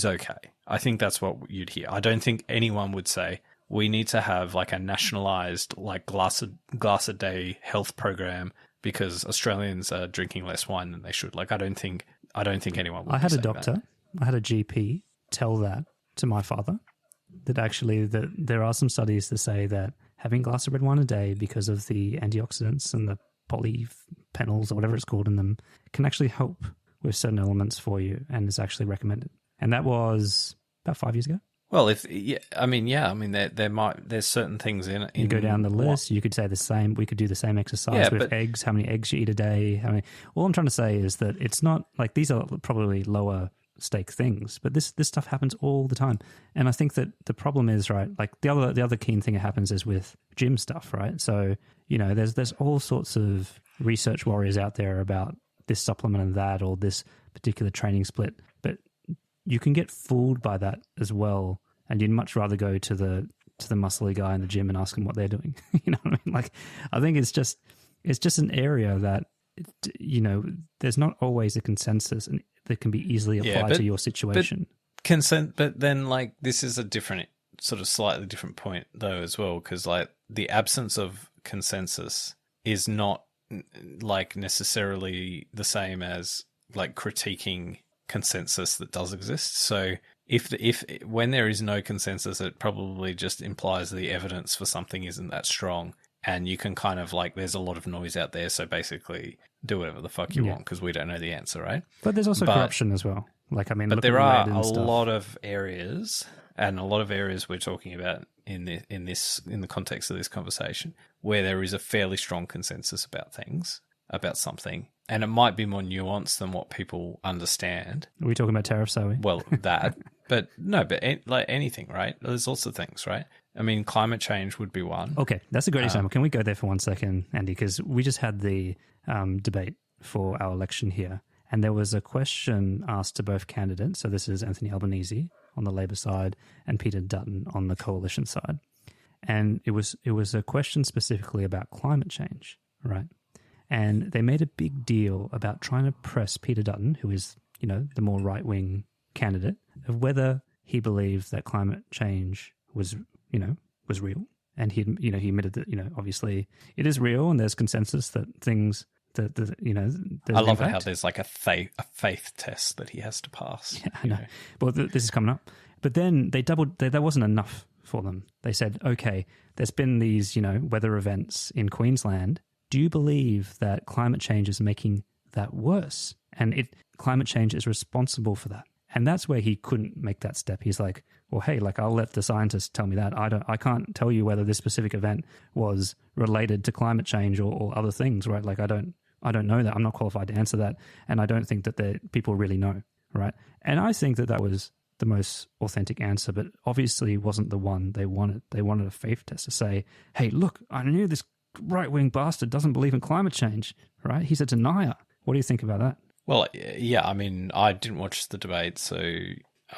Speaker 2: okay. I think that's what you'd hear. I don't think anyone would say we need to have like a nationalized like glass a day health program because Australians are drinking less wine than they should. Like, I don't think anyone would.
Speaker 3: I had a
Speaker 2: say
Speaker 3: doctor,
Speaker 2: that.
Speaker 3: I had a GP tell that to my father, that actually that there are some studies to say that having a glass of red wine a day, because of the antioxidants and the polyphenols or whatever it's called in them, can actually help with certain elements for you and is actually recommended. And that was about 5 years ago.
Speaker 2: Well, there's certain things in
Speaker 3: you go down the list. You could say the same. We could do the same exercise with eggs. How many eggs you eat a day? All I'm trying to say is that it's not like these are probably lower stake things, but this stuff happens all the time. And I think that the problem is, right, like the other keen thing that happens is with gym stuff, right? So there's all sorts of research warriors out there about this supplement and that, or this particular training split, but you can get fooled by that as well, and you'd much rather go to the muscly guy in the gym and ask him what they're doing. You know what I mean? Like, I think it's just an area that there's not always a consensus and that can be easily applied to your situation.
Speaker 2: But then like this is a different, sort of slightly different point though as well, because like the absence of consensus is not like necessarily the same as like critiquing consensus that does exist. So if when there is no consensus, it probably just implies the evidence for something isn't that strong, and you can kind of like, there's a lot of noise out there, so basically do whatever the fuck you want because we don't know the answer, right?
Speaker 3: But there's also corruption as well. Like, I mean,
Speaker 2: but there are a lot of areas, and a lot of areas we're talking about in the context of this conversation, where there is a fairly strong consensus about something, and it might be more nuanced than what people understand.
Speaker 3: Are we talking about tariffs, are we?
Speaker 2: Well, that, but no, but like anything, right? There's lots of things, right? I mean, climate change would be one.
Speaker 3: Okay, that's a great example. Can we go there for 1 second, Andy? Because we just had the debate for our election here, and there was a question asked to both candidates. So this is Anthony Albanese on the Labor side and Peter Dutton on the coalition side. And it was a question specifically about climate change, right? And they made a big deal about trying to press Peter Dutton, who is, the more right-wing candidate, of whether he believed that climate change was real. And he admitted that, obviously it is real, and there's consensus that things that there's
Speaker 2: I love how there's like a faith test that he has to pass.
Speaker 3: Yeah, I know. Well, this is coming up. But then they doubled. That wasn't enough for them. They said, okay, there's been these, weather events in Queensland. Do you believe that climate change is making that worse? And climate change is responsible for that. And that's where he couldn't make that step. He's like, well, hey, like, I'll let the scientists tell me that. I can't tell you whether this specific event was related to climate change or other things, right? Like, I don't know that. I'm not qualified to answer that. And I don't think that people really know, right? And I think that was the most authentic answer, but obviously wasn't the one they wanted. They wanted a faith test to say, hey, look, I knew this right-wing bastard doesn't believe in climate change, right? He's a denier. What do you think about that?
Speaker 2: Well, yeah, I mean, I didn't watch the debate, so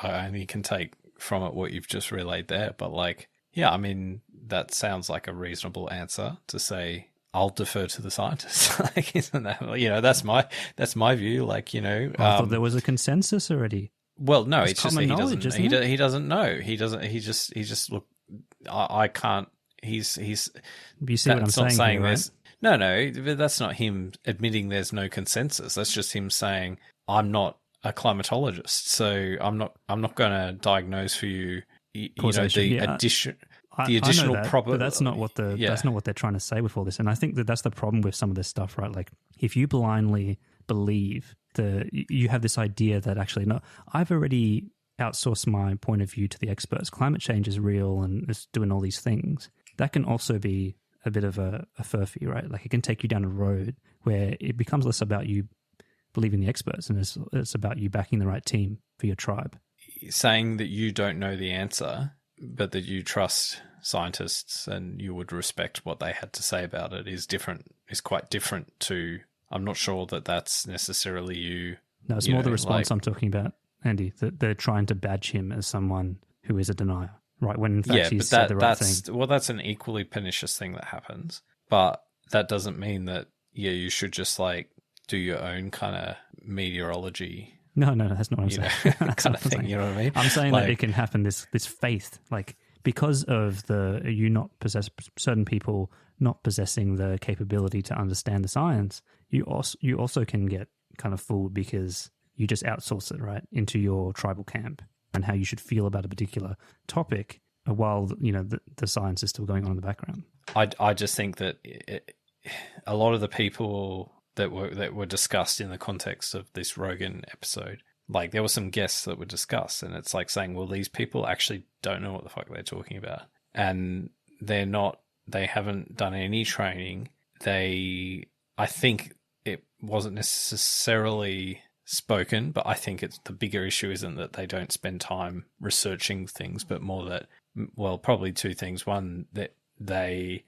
Speaker 2: I only can take from it what you've just relayed there. But like, yeah, I mean, that sounds like a reasonable answer to say, I'll defer to the scientists. Like, isn't that, that's my view. Like, I
Speaker 3: thought there was a consensus already.
Speaker 2: Well, no, it's just that he doesn't know. He just look, I can't, he's,
Speaker 3: you see what I'm saying here, right?
Speaker 2: No, but that's not him admitting there's no consensus. That's just him saying, I'm not a climatologist, so I'm not going to diagnose for you, the additional problem.
Speaker 3: But that's not what that's not what they're trying to say with all this. And I think that's the problem with some of this stuff, right? Like, if you blindly believe you have this idea that actually, no, I've already outsourced my point of view to the experts. Climate change is real and it's doing all these things. That can also be a bit of a furphy, right? Like, it can take you down a road where it becomes less about you believing the experts and it's about you backing the right team for your tribe.
Speaker 2: Saying that you don't know the answer that you trust scientists and you would respect what they had to say about it is quite different to, I'm not sure that that's necessarily you.
Speaker 3: No, it's more the response I'm talking about, Andy, that they're trying to badge him as someone who is a denier, right? When in fact he said the right thing.
Speaker 2: Well, that's an equally pernicious thing that happens, but that doesn't mean that, you should just like do your own kind of meteorology.
Speaker 3: No, that's not what I'm saying.
Speaker 2: Kind of thing, you know what I mean?
Speaker 3: I'm saying that it can happen, this faith, like because of certain people not possessing the capability to understand the science, you also can get kind of fooled because you just outsource it, right, into your tribal camp and how you should feel about a particular topic while, the science is still going on in the background.
Speaker 2: I just think that a lot of the people that were discussed in the context of this Rogan episode, like there were some guests that were discussed, and it's like saying, well, these people actually don't know what the fuck they're talking about, and they haven't done any training. I think it wasn't necessarily spoken, but I think the bigger issue isn't that they don't spend time researching things, but more that, well, probably two things. One, that they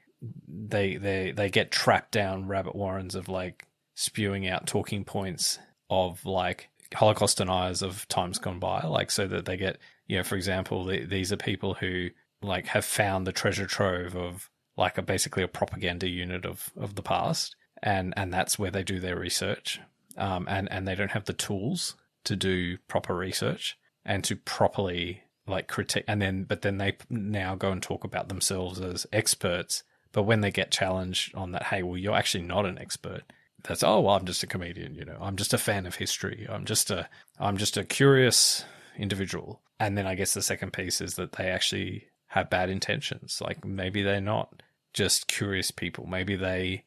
Speaker 2: get trapped down rabbit warrens of like spewing out talking points of like Holocaust deniers of times gone by, like so that they get, for example, these are people who like have found the treasure trove of like basically a propaganda unit of the past, and that's where they do their research, and they don't have the tools to do proper research and to properly like critique, but then they now go and talk about themselves as experts. But when they get challenged on that, hey, well, you're actually not an expert. That's, oh, well, I'm just a comedian, I'm just a fan of history. I'm just a curious individual. And then I guess the second piece is that they actually have bad intentions. Like maybe they're not just curious people. Maybe they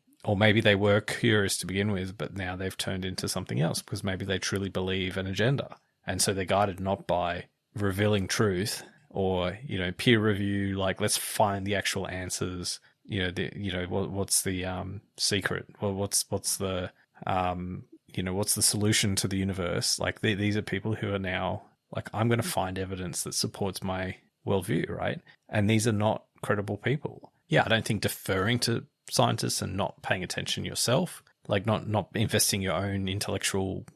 Speaker 2: were curious to begin with, but now they've turned into something else because maybe they truly believe an agenda. And so they're guided not by revealing truth or, peer review, like let's find the actual answers. What's the secret? Well, what's the what's the solution to the universe? Like these are people who are now like, I'm going to find evidence that supports my worldview, right? And these are not credible people. Yeah, I don't think deferring to scientists and not paying attention yourself, like not investing your own intellectual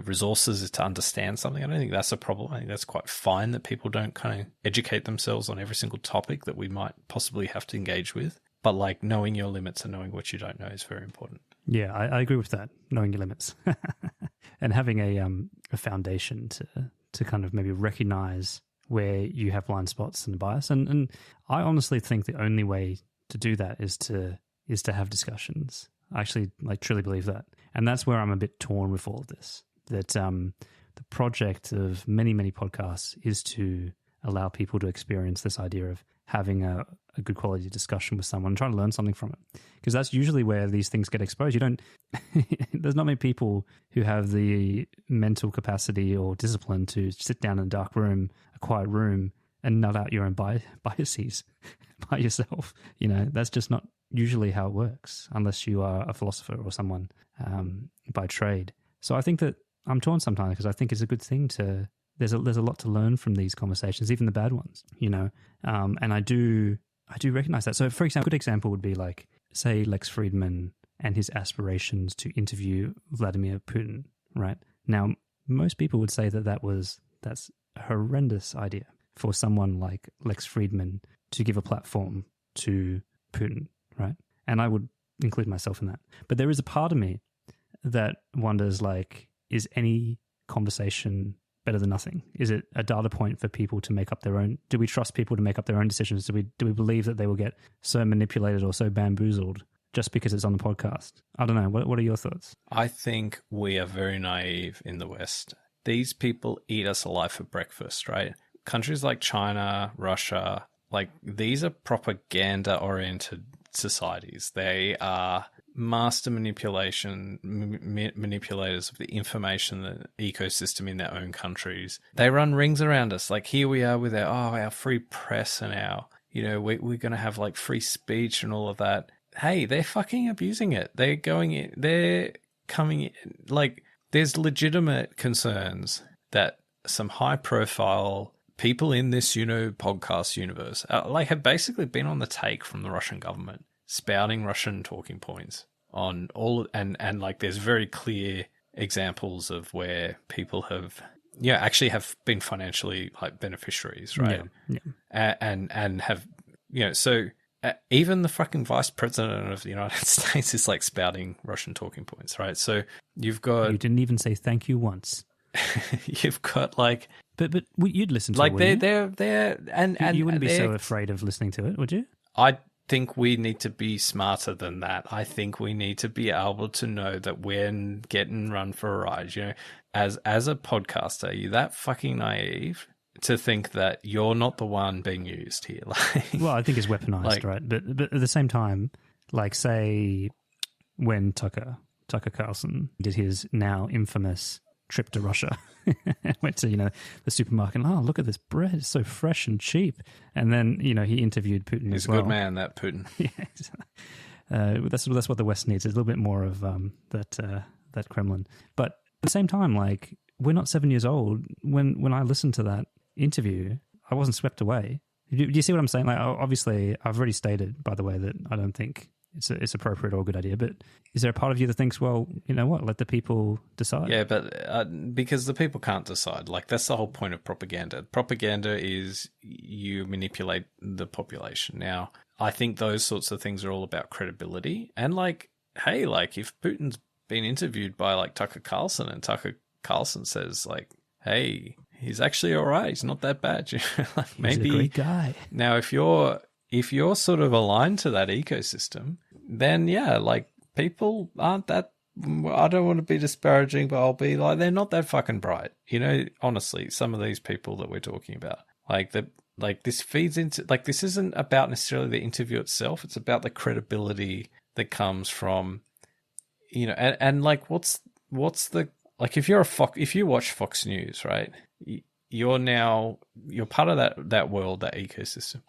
Speaker 2: resources to understand something, I don't think that's a problem. I think that's quite fine that people don't kind of educate themselves on every single topic that we might possibly have to engage with. But like knowing your limits and knowing what you don't know is very important.
Speaker 3: Yeah, I agree with that. Knowing your limits and having a foundation to kind of maybe recognize where you have blind spots and bias. And I honestly think the only way to do that is to have discussions. I actually truly believe that. And that's where I'm a bit torn with all of this. That the project of many, many podcasts is to allow people to experience this idea of having a good quality discussion with someone and trying to learn something from it. Because that's usually where these things get exposed. There's not many people who have the mental capacity or discipline to sit down in a dark room, a quiet room, and nut out your own biases by yourself. That's just not usually how it works, unless you are a philosopher or someone by trade. So I think that I'm torn sometimes because I think it's a good thing to. There's a lot to learn from these conversations, even the bad ones, and I do recognize that. So, for example, a good example would be like, say, Lex Friedman and his aspirations to interview Vladimir Putin. Right now, most people would say that's a horrendous idea for someone like Lex Friedman to give a platform to Putin, right? And I would include myself in that. But there is a part of me that wonders, like, is any conversation better than nothing? Is it a data point for people to make up their own? Do we trust people to make up their own decisions? Do we believe that they will get so manipulated or so bamboozled just because it's on the podcast? I don't know. What are your thoughts?
Speaker 2: I think we are very naive in the West. These people eat us alive for breakfast, right? Countries like China, Russia, like these are propaganda-oriented societies. They are master manipulators of the information, the ecosystem in their own countries. They run rings around us. Like here we are with our free press and our, we're going to have like free speech and all of that. Hey, they're fucking abusing it. They're coming in. Like there's legitimate concerns that some high profile people in this, podcast universe, have basically been on the take from the Russian government, spouting Russian talking points on all, and there's very clear examples of where people have, actually have been financially beneficiaries, right?
Speaker 3: Yeah.
Speaker 2: And have, so even the fucking vice president of the United States is spouting Russian talking points, right? So you've got,
Speaker 3: you didn't even say thank you once.
Speaker 2: You've got
Speaker 3: but you'd listen to it,
Speaker 2: they're
Speaker 3: you wouldn't be so afraid of listening to it, would you?
Speaker 2: I think we need to be smarter than that. I think we need to be able to know that we're getting run for a ride. As a podcaster, are you that fucking naive to think that you're not the one being used here?
Speaker 3: Well, I think it's weaponized, right? But at the same time, say when Tucker Carlson did his now infamous trip to Russia, went to the supermarket and, oh, look at this bread, it's so fresh and cheap, and then he interviewed Putin.
Speaker 2: He's
Speaker 3: as well.
Speaker 2: a good man, that Putin.
Speaker 3: That's what the West needs, is a little bit more of that Kremlin. But at the same time, we're not 7 years old. When I listened to that interview, I wasn't swept away. Do you see what I'm saying? Obviously, I've already stated, by the way, that I don't think it's appropriate or a good idea. But is there a part of you that thinks, well, you know what, let the people decide?
Speaker 2: Yeah, but because the people can't decide. That's the whole point of propaganda. Propaganda is you manipulate the population. Now, I think those sorts of things are all about credibility. And hey, if Putin's been interviewed by Tucker Carlson, and Tucker Carlson says hey, he's actually all right. He's not that bad. Maybe
Speaker 3: he's a great guy.
Speaker 2: Now, if you're sort of aligned to that ecosystem, then people aren't that. I don't want to be disparaging, but I'll be they're not that fucking bright. Honestly, some of these people that we're talking about, this feeds into this isn't about necessarily the interview itself. It's about the credibility that comes from, and what's the if you watch Fox News, right? You're part of that world, that ecosystem.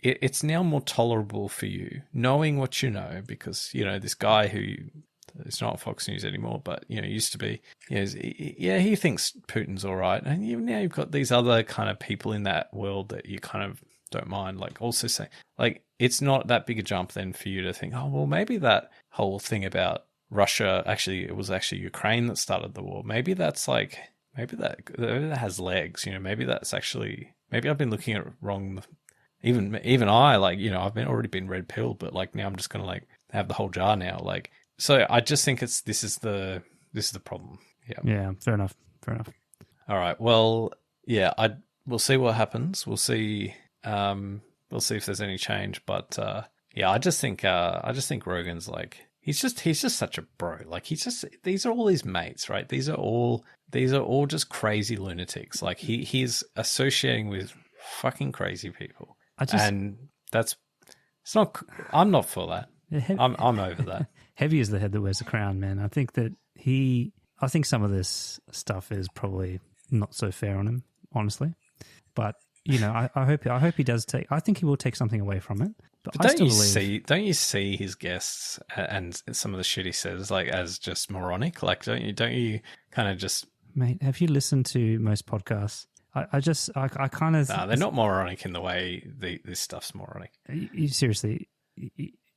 Speaker 2: It's now more tolerable for you knowing what you know, because this guy who it's not Fox News anymore, but used to be. He thinks Putin's all right, and now you've got these other kind of people in that world that you kind of don't mind. Also saying it's not that big a jump then for you to think, oh well, maybe that whole thing about Russia, actually it was actually Ukraine that started the war. Maybe that's maybe that has legs. Maybe that's actually, maybe I've been looking at it wrong. Even I I've already been red pilled, but now I'm just gonna have the whole jar now. So I just think this is the problem.
Speaker 3: Yeah. Fair enough.
Speaker 2: All right. Well, yeah. We'll see what happens. We'll see. We'll see if there's any change. But I just think Rogan's he's just such a bro. These are all his mates, right? These are all just crazy lunatics. He's associating with fucking crazy people. And it's not. I'm not for that. I'm over that.
Speaker 3: Heavy is the head that wears the crown, man. I think that I think some of this stuff is probably not so fair on him, honestly. But I hope he does take. I think he will take something away from it. But
Speaker 2: don't you see his guests and some of the shit he says as just moronic? Don't you kind of just,
Speaker 3: mate? Have you listened to most podcasts? I kind of.
Speaker 2: Nah, they're not moronic in the way this stuff's moronic.
Speaker 3: Seriously,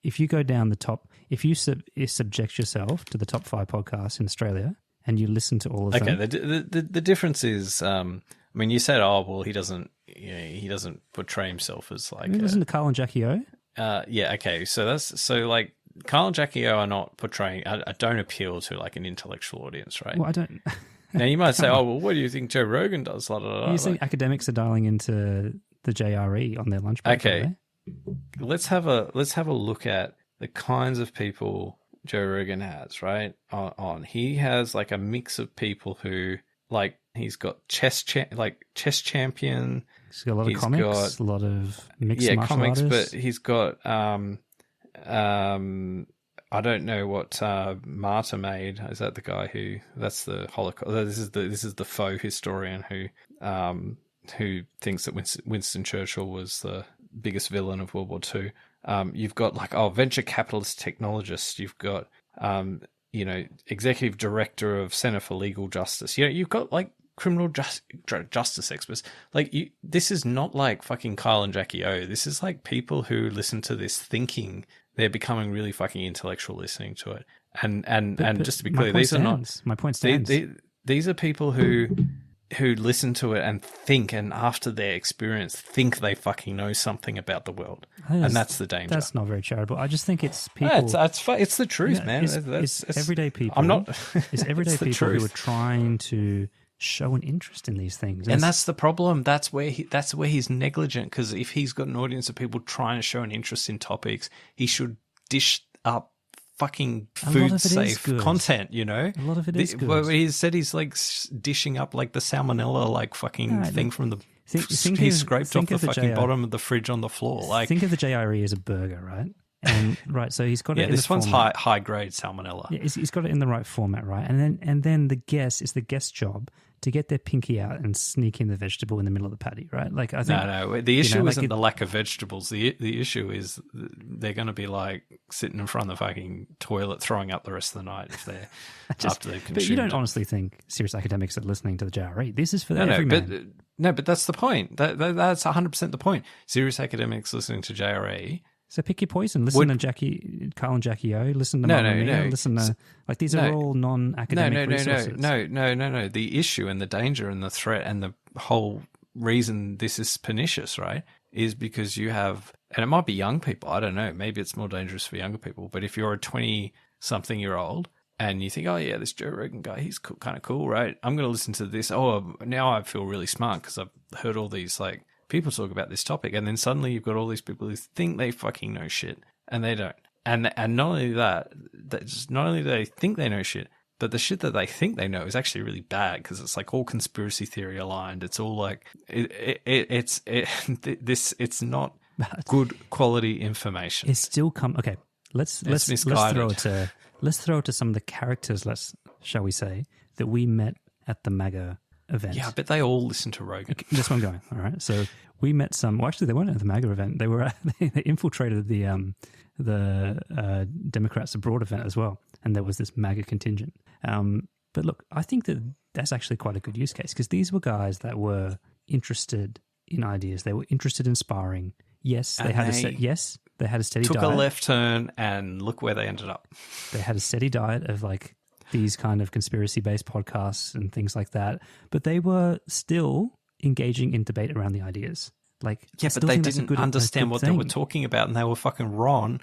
Speaker 3: if you go down the top, if you subject yourself to the top 5 podcasts in Australia and you listen to all of them.
Speaker 2: Okay, the difference is, you said, oh well, he doesn't portray himself as
Speaker 3: you listen to Carl and Jackie O.
Speaker 2: Yeah, okay. So Carl and Jackie O are not portraying. I don't appeal to an intellectual audience, right?
Speaker 3: Well, I don't.
Speaker 2: Now you might say, oh well, what do you think Joe Rogan does?
Speaker 3: You think academics are dialing into the JRE on their lunch break?
Speaker 2: Okay, let's have a look at the kinds of people Joe Rogan has, right? He has a mix of people who he's got chess champion.
Speaker 3: He's got a lot of comics, a lot of mixed martial
Speaker 2: comics,
Speaker 3: artists.
Speaker 2: but he's got I don't know what Marta made. Is that the guy who? That's the Holocaust. This is the faux historian who thinks that Winston Churchill was the biggest villain of World War II. You've got venture capitalist technologists. You've got executive director of Center for Legal Justice. You've got criminal justice experts. Like, this is not like fucking Kyle and Jackie O. This is like people who listen to this thinking they're becoming really fucking intellectual listening to it. And just to be clear, these are not...
Speaker 3: My point stands.
Speaker 2: These are people who listen to it and think, and after their experience, think they fucking know something about the world. And that's the danger.
Speaker 3: That's not very charitable. I just think it's people...
Speaker 2: It's the truth, man.
Speaker 3: It's everyday people.
Speaker 2: I'm not...
Speaker 3: It's everyday people who are trying to show an interest in these things.
Speaker 2: And that's the problem. That's where he's negligent, because if he's got an audience of people trying to show an interest in topics, he should dish up fucking food-safe content, you know?
Speaker 3: A lot of it is good.
Speaker 2: Well, he said he's like dishing up like the salmonella like fucking thing from the... he scraped off the fucking bottom of the fridge on the floor. Like,
Speaker 3: think of the JRE as a burger, right? And right, so he's got it.
Speaker 2: Yeah, this one's high grade salmonella.
Speaker 3: Yeah, he's got it in the right format, right? And then the guest, it's the guest's job to get their pinky out and sneak in the vegetable in the middle of the patty, right? Like, I think
Speaker 2: no. The issue isn't the lack of vegetables. The issue is they're going to be like sitting in front of the fucking toilet throwing up the rest of the night if they're after they've consumed.
Speaker 3: But you don't honestly think serious academics are listening to the JRE. This is for every man.
Speaker 2: But that's the point. That's 100% the point. Serious academics listening to JRE.
Speaker 3: So pick your poison. Listen to Kyle and Jackie O. Listen to Mia. Listen to these are all non-academic resources.
Speaker 2: No. The issue and the danger and the threat and the whole reason this is pernicious, right, is because you have, and it might be young people. I don't know. Maybe it's more dangerous for younger people. But if you're a 20-something-year-old and you think, oh yeah, this Joe Rogan guy, he's cool, kind of cool, right? I'm going to listen to this. Oh, now I feel really smart because I've heard all these like people talk about this topic, and then suddenly you've got all these people who think they fucking know shit, and they don't. And not only that, not only do they think they know shit, but the shit that they think they know is actually really bad because it's like all conspiracy theory aligned. It's all like it's not good quality information.
Speaker 3: It's still okay. Let's throw it to some of the characters. Shall we say that we met at the MAGA event.
Speaker 2: Yeah, but they all listen to Rogan.
Speaker 3: That's where I'm going. All right. So we met some. Well, actually, they weren't at the MAGA event. They were. They infiltrated the Democrats Abroad event as well, and there was this MAGA contingent. But look, I think that's actually quite a good use case because these were guys that were interested in ideas. They were interested in sparring. Yes, they had a steady diet.
Speaker 2: Took a left turn, and look where they ended up.
Speaker 3: They had a steady diet of like these kind of conspiracy-based podcasts and things like that, but they were still engaging in debate around the ideas. Like,
Speaker 2: yeah, but they didn't understand what they were talking about, and they were fucking wrong.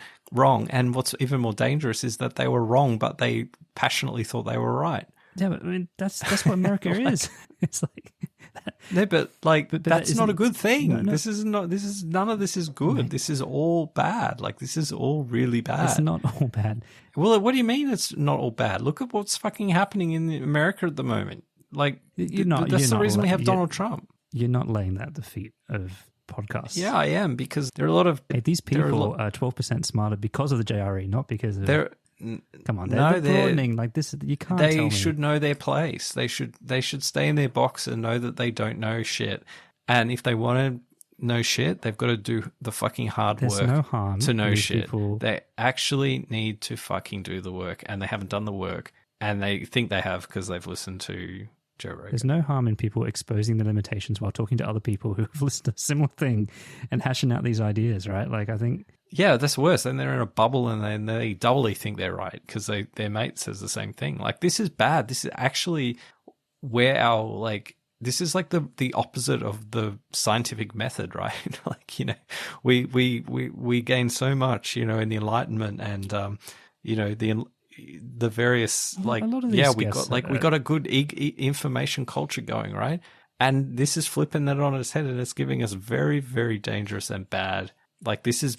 Speaker 2: And what's even more dangerous is that they were wrong, but they passionately thought they were right.
Speaker 3: Yeah, but I mean, that's what America is. It's like,
Speaker 2: but that's not a good thing. No. None of this is good. Okay. This is all bad. Like, this is all really bad.
Speaker 3: It's not all bad.
Speaker 2: Well, what do you mean it's not all bad? Look at what's fucking happening in America at the moment. Like, that's the reason we have Donald Trump.
Speaker 3: You're not laying that at the feet of podcasts.
Speaker 2: Yeah, I am, because there are a lot of...
Speaker 3: Hey, these people are 12% smarter because of the JRE, not because of... Come on, they're broadening like this. You can't.
Speaker 2: They should know their place. They should stay in their box and know that they don't know shit. And if they want to know shit, they've got to do the fucking hard work.
Speaker 3: There's no harm
Speaker 2: to know shit.
Speaker 3: People.
Speaker 2: They actually need to fucking do the work, and they haven't done the work, and they think they have because they've listened to Joe Rogan.
Speaker 3: There's no harm in people exposing the limitations while talking to other people who've listened to a similar thing and hashing out these ideas, right? Like, I think...
Speaker 2: Yeah, that's worse. Then they're in a bubble and then they doubly think they're right because their mate says the same thing. Like, this is bad. This is actually where this is like the opposite of the scientific method, right? Like, you know, we gain so much, you know, in the Enlightenment and, you know, the various, like, we got a good information culture going, right? And this is flipping that on its head, and it's giving us very, very dangerous and bad. Like, this is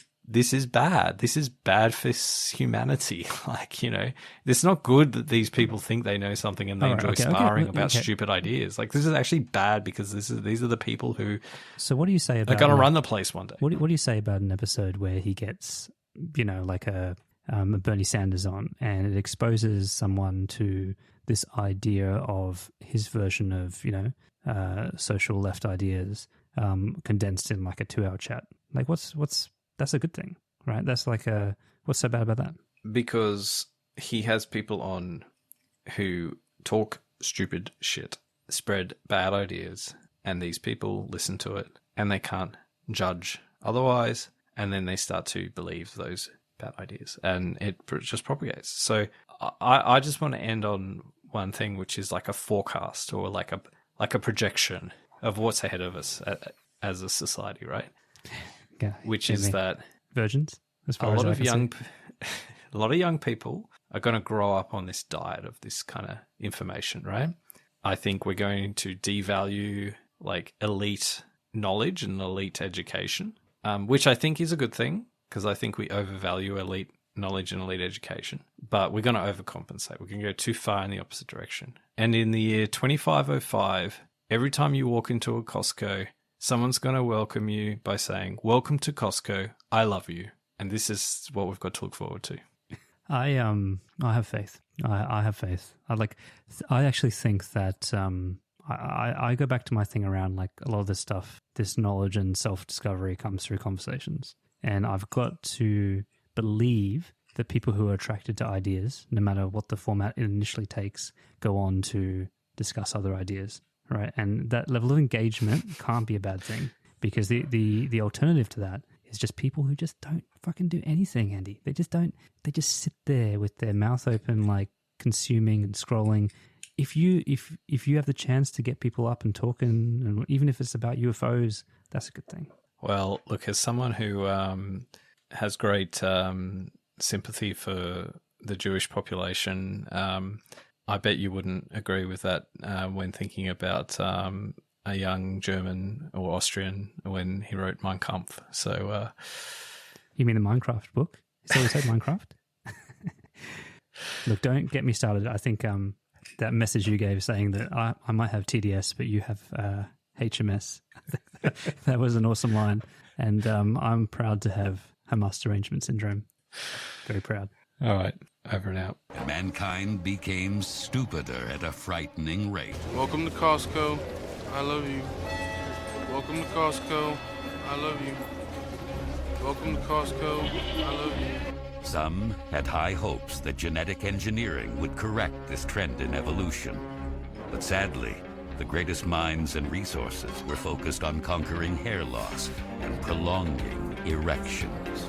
Speaker 2: bad. This is bad for humanity. Like, you know, it's not good that these people think they know something and they enjoy sparring about stupid ideas. Like, this is actually bad because these are the people who.
Speaker 3: So what do you say about?
Speaker 2: Are going to run the place one day.
Speaker 3: What do you say about an episode where he gets, you know, like a Bernie Sanders on, and it exposes someone to this idea of his version of, you know, social left ideas, condensed in like a 2-hour chat. Like, that's a good thing, right? That's like what's so bad about that?
Speaker 2: Because he has people on who talk stupid shit spread bad ideas, and these people listen to it, and they can't judge otherwise, and then they start to believe those bad ideas, and it just propagates. So I just want to end on one thing, which is like a forecast or like a projection of what's ahead of us as a society, right?
Speaker 3: Yeah,
Speaker 2: which is that
Speaker 3: virgins, as far
Speaker 2: a lot
Speaker 3: as
Speaker 2: of young people are going to grow up on this diet of this kind of information, right? I think we're going to devalue like elite knowledge and elite education, which I think is a good thing, because I think we overvalue elite knowledge and elite education. But we're going to overcompensate. We're going to go too far in the opposite direction. And in the year 2505, every time you walk into a Costco, someone's going to welcome you by saying, "Welcome to Costco. I love you." And this is what we've got to look forward to.
Speaker 3: I have faith. I have faith. I actually think that I go back to my thing around like a lot of this stuff, this knowledge and self-discovery comes through conversations. And I've got to believe that people who are attracted to ideas, no matter what the format it initially takes, go on to discuss other ideas, right? And that level of engagement can't be a bad thing, because the alternative to that is just people who just don't fucking do anything, Andy. They just sit there with their mouth open, like consuming and scrolling. If you have the chance to get people up and talking, and even if it's about UFOs, that's a good thing.
Speaker 2: Well, look, as someone who has great sympathy for the Jewish population, I bet you wouldn't agree with that when thinking about a young German or Austrian when he wrote Mein Kampf. So,
Speaker 3: you mean the Minecraft book? Is that what you said, Minecraft? Look, don't get me started. I think that message you gave saying that I might have TDS, but you have HMS. That was an awesome line. And I'm proud to have Hamas derangement syndrome. Very proud.
Speaker 2: All right, over and out.
Speaker 11: Mankind became stupider at a frightening rate.
Speaker 1: Welcome to Costco. I love you. Welcome to Costco. I love you. Welcome to Costco. I love you.
Speaker 11: Some had high hopes that genetic engineering would correct this trend in evolution. But sadly, the greatest minds and resources were focused on conquering hair loss and prolonging erections.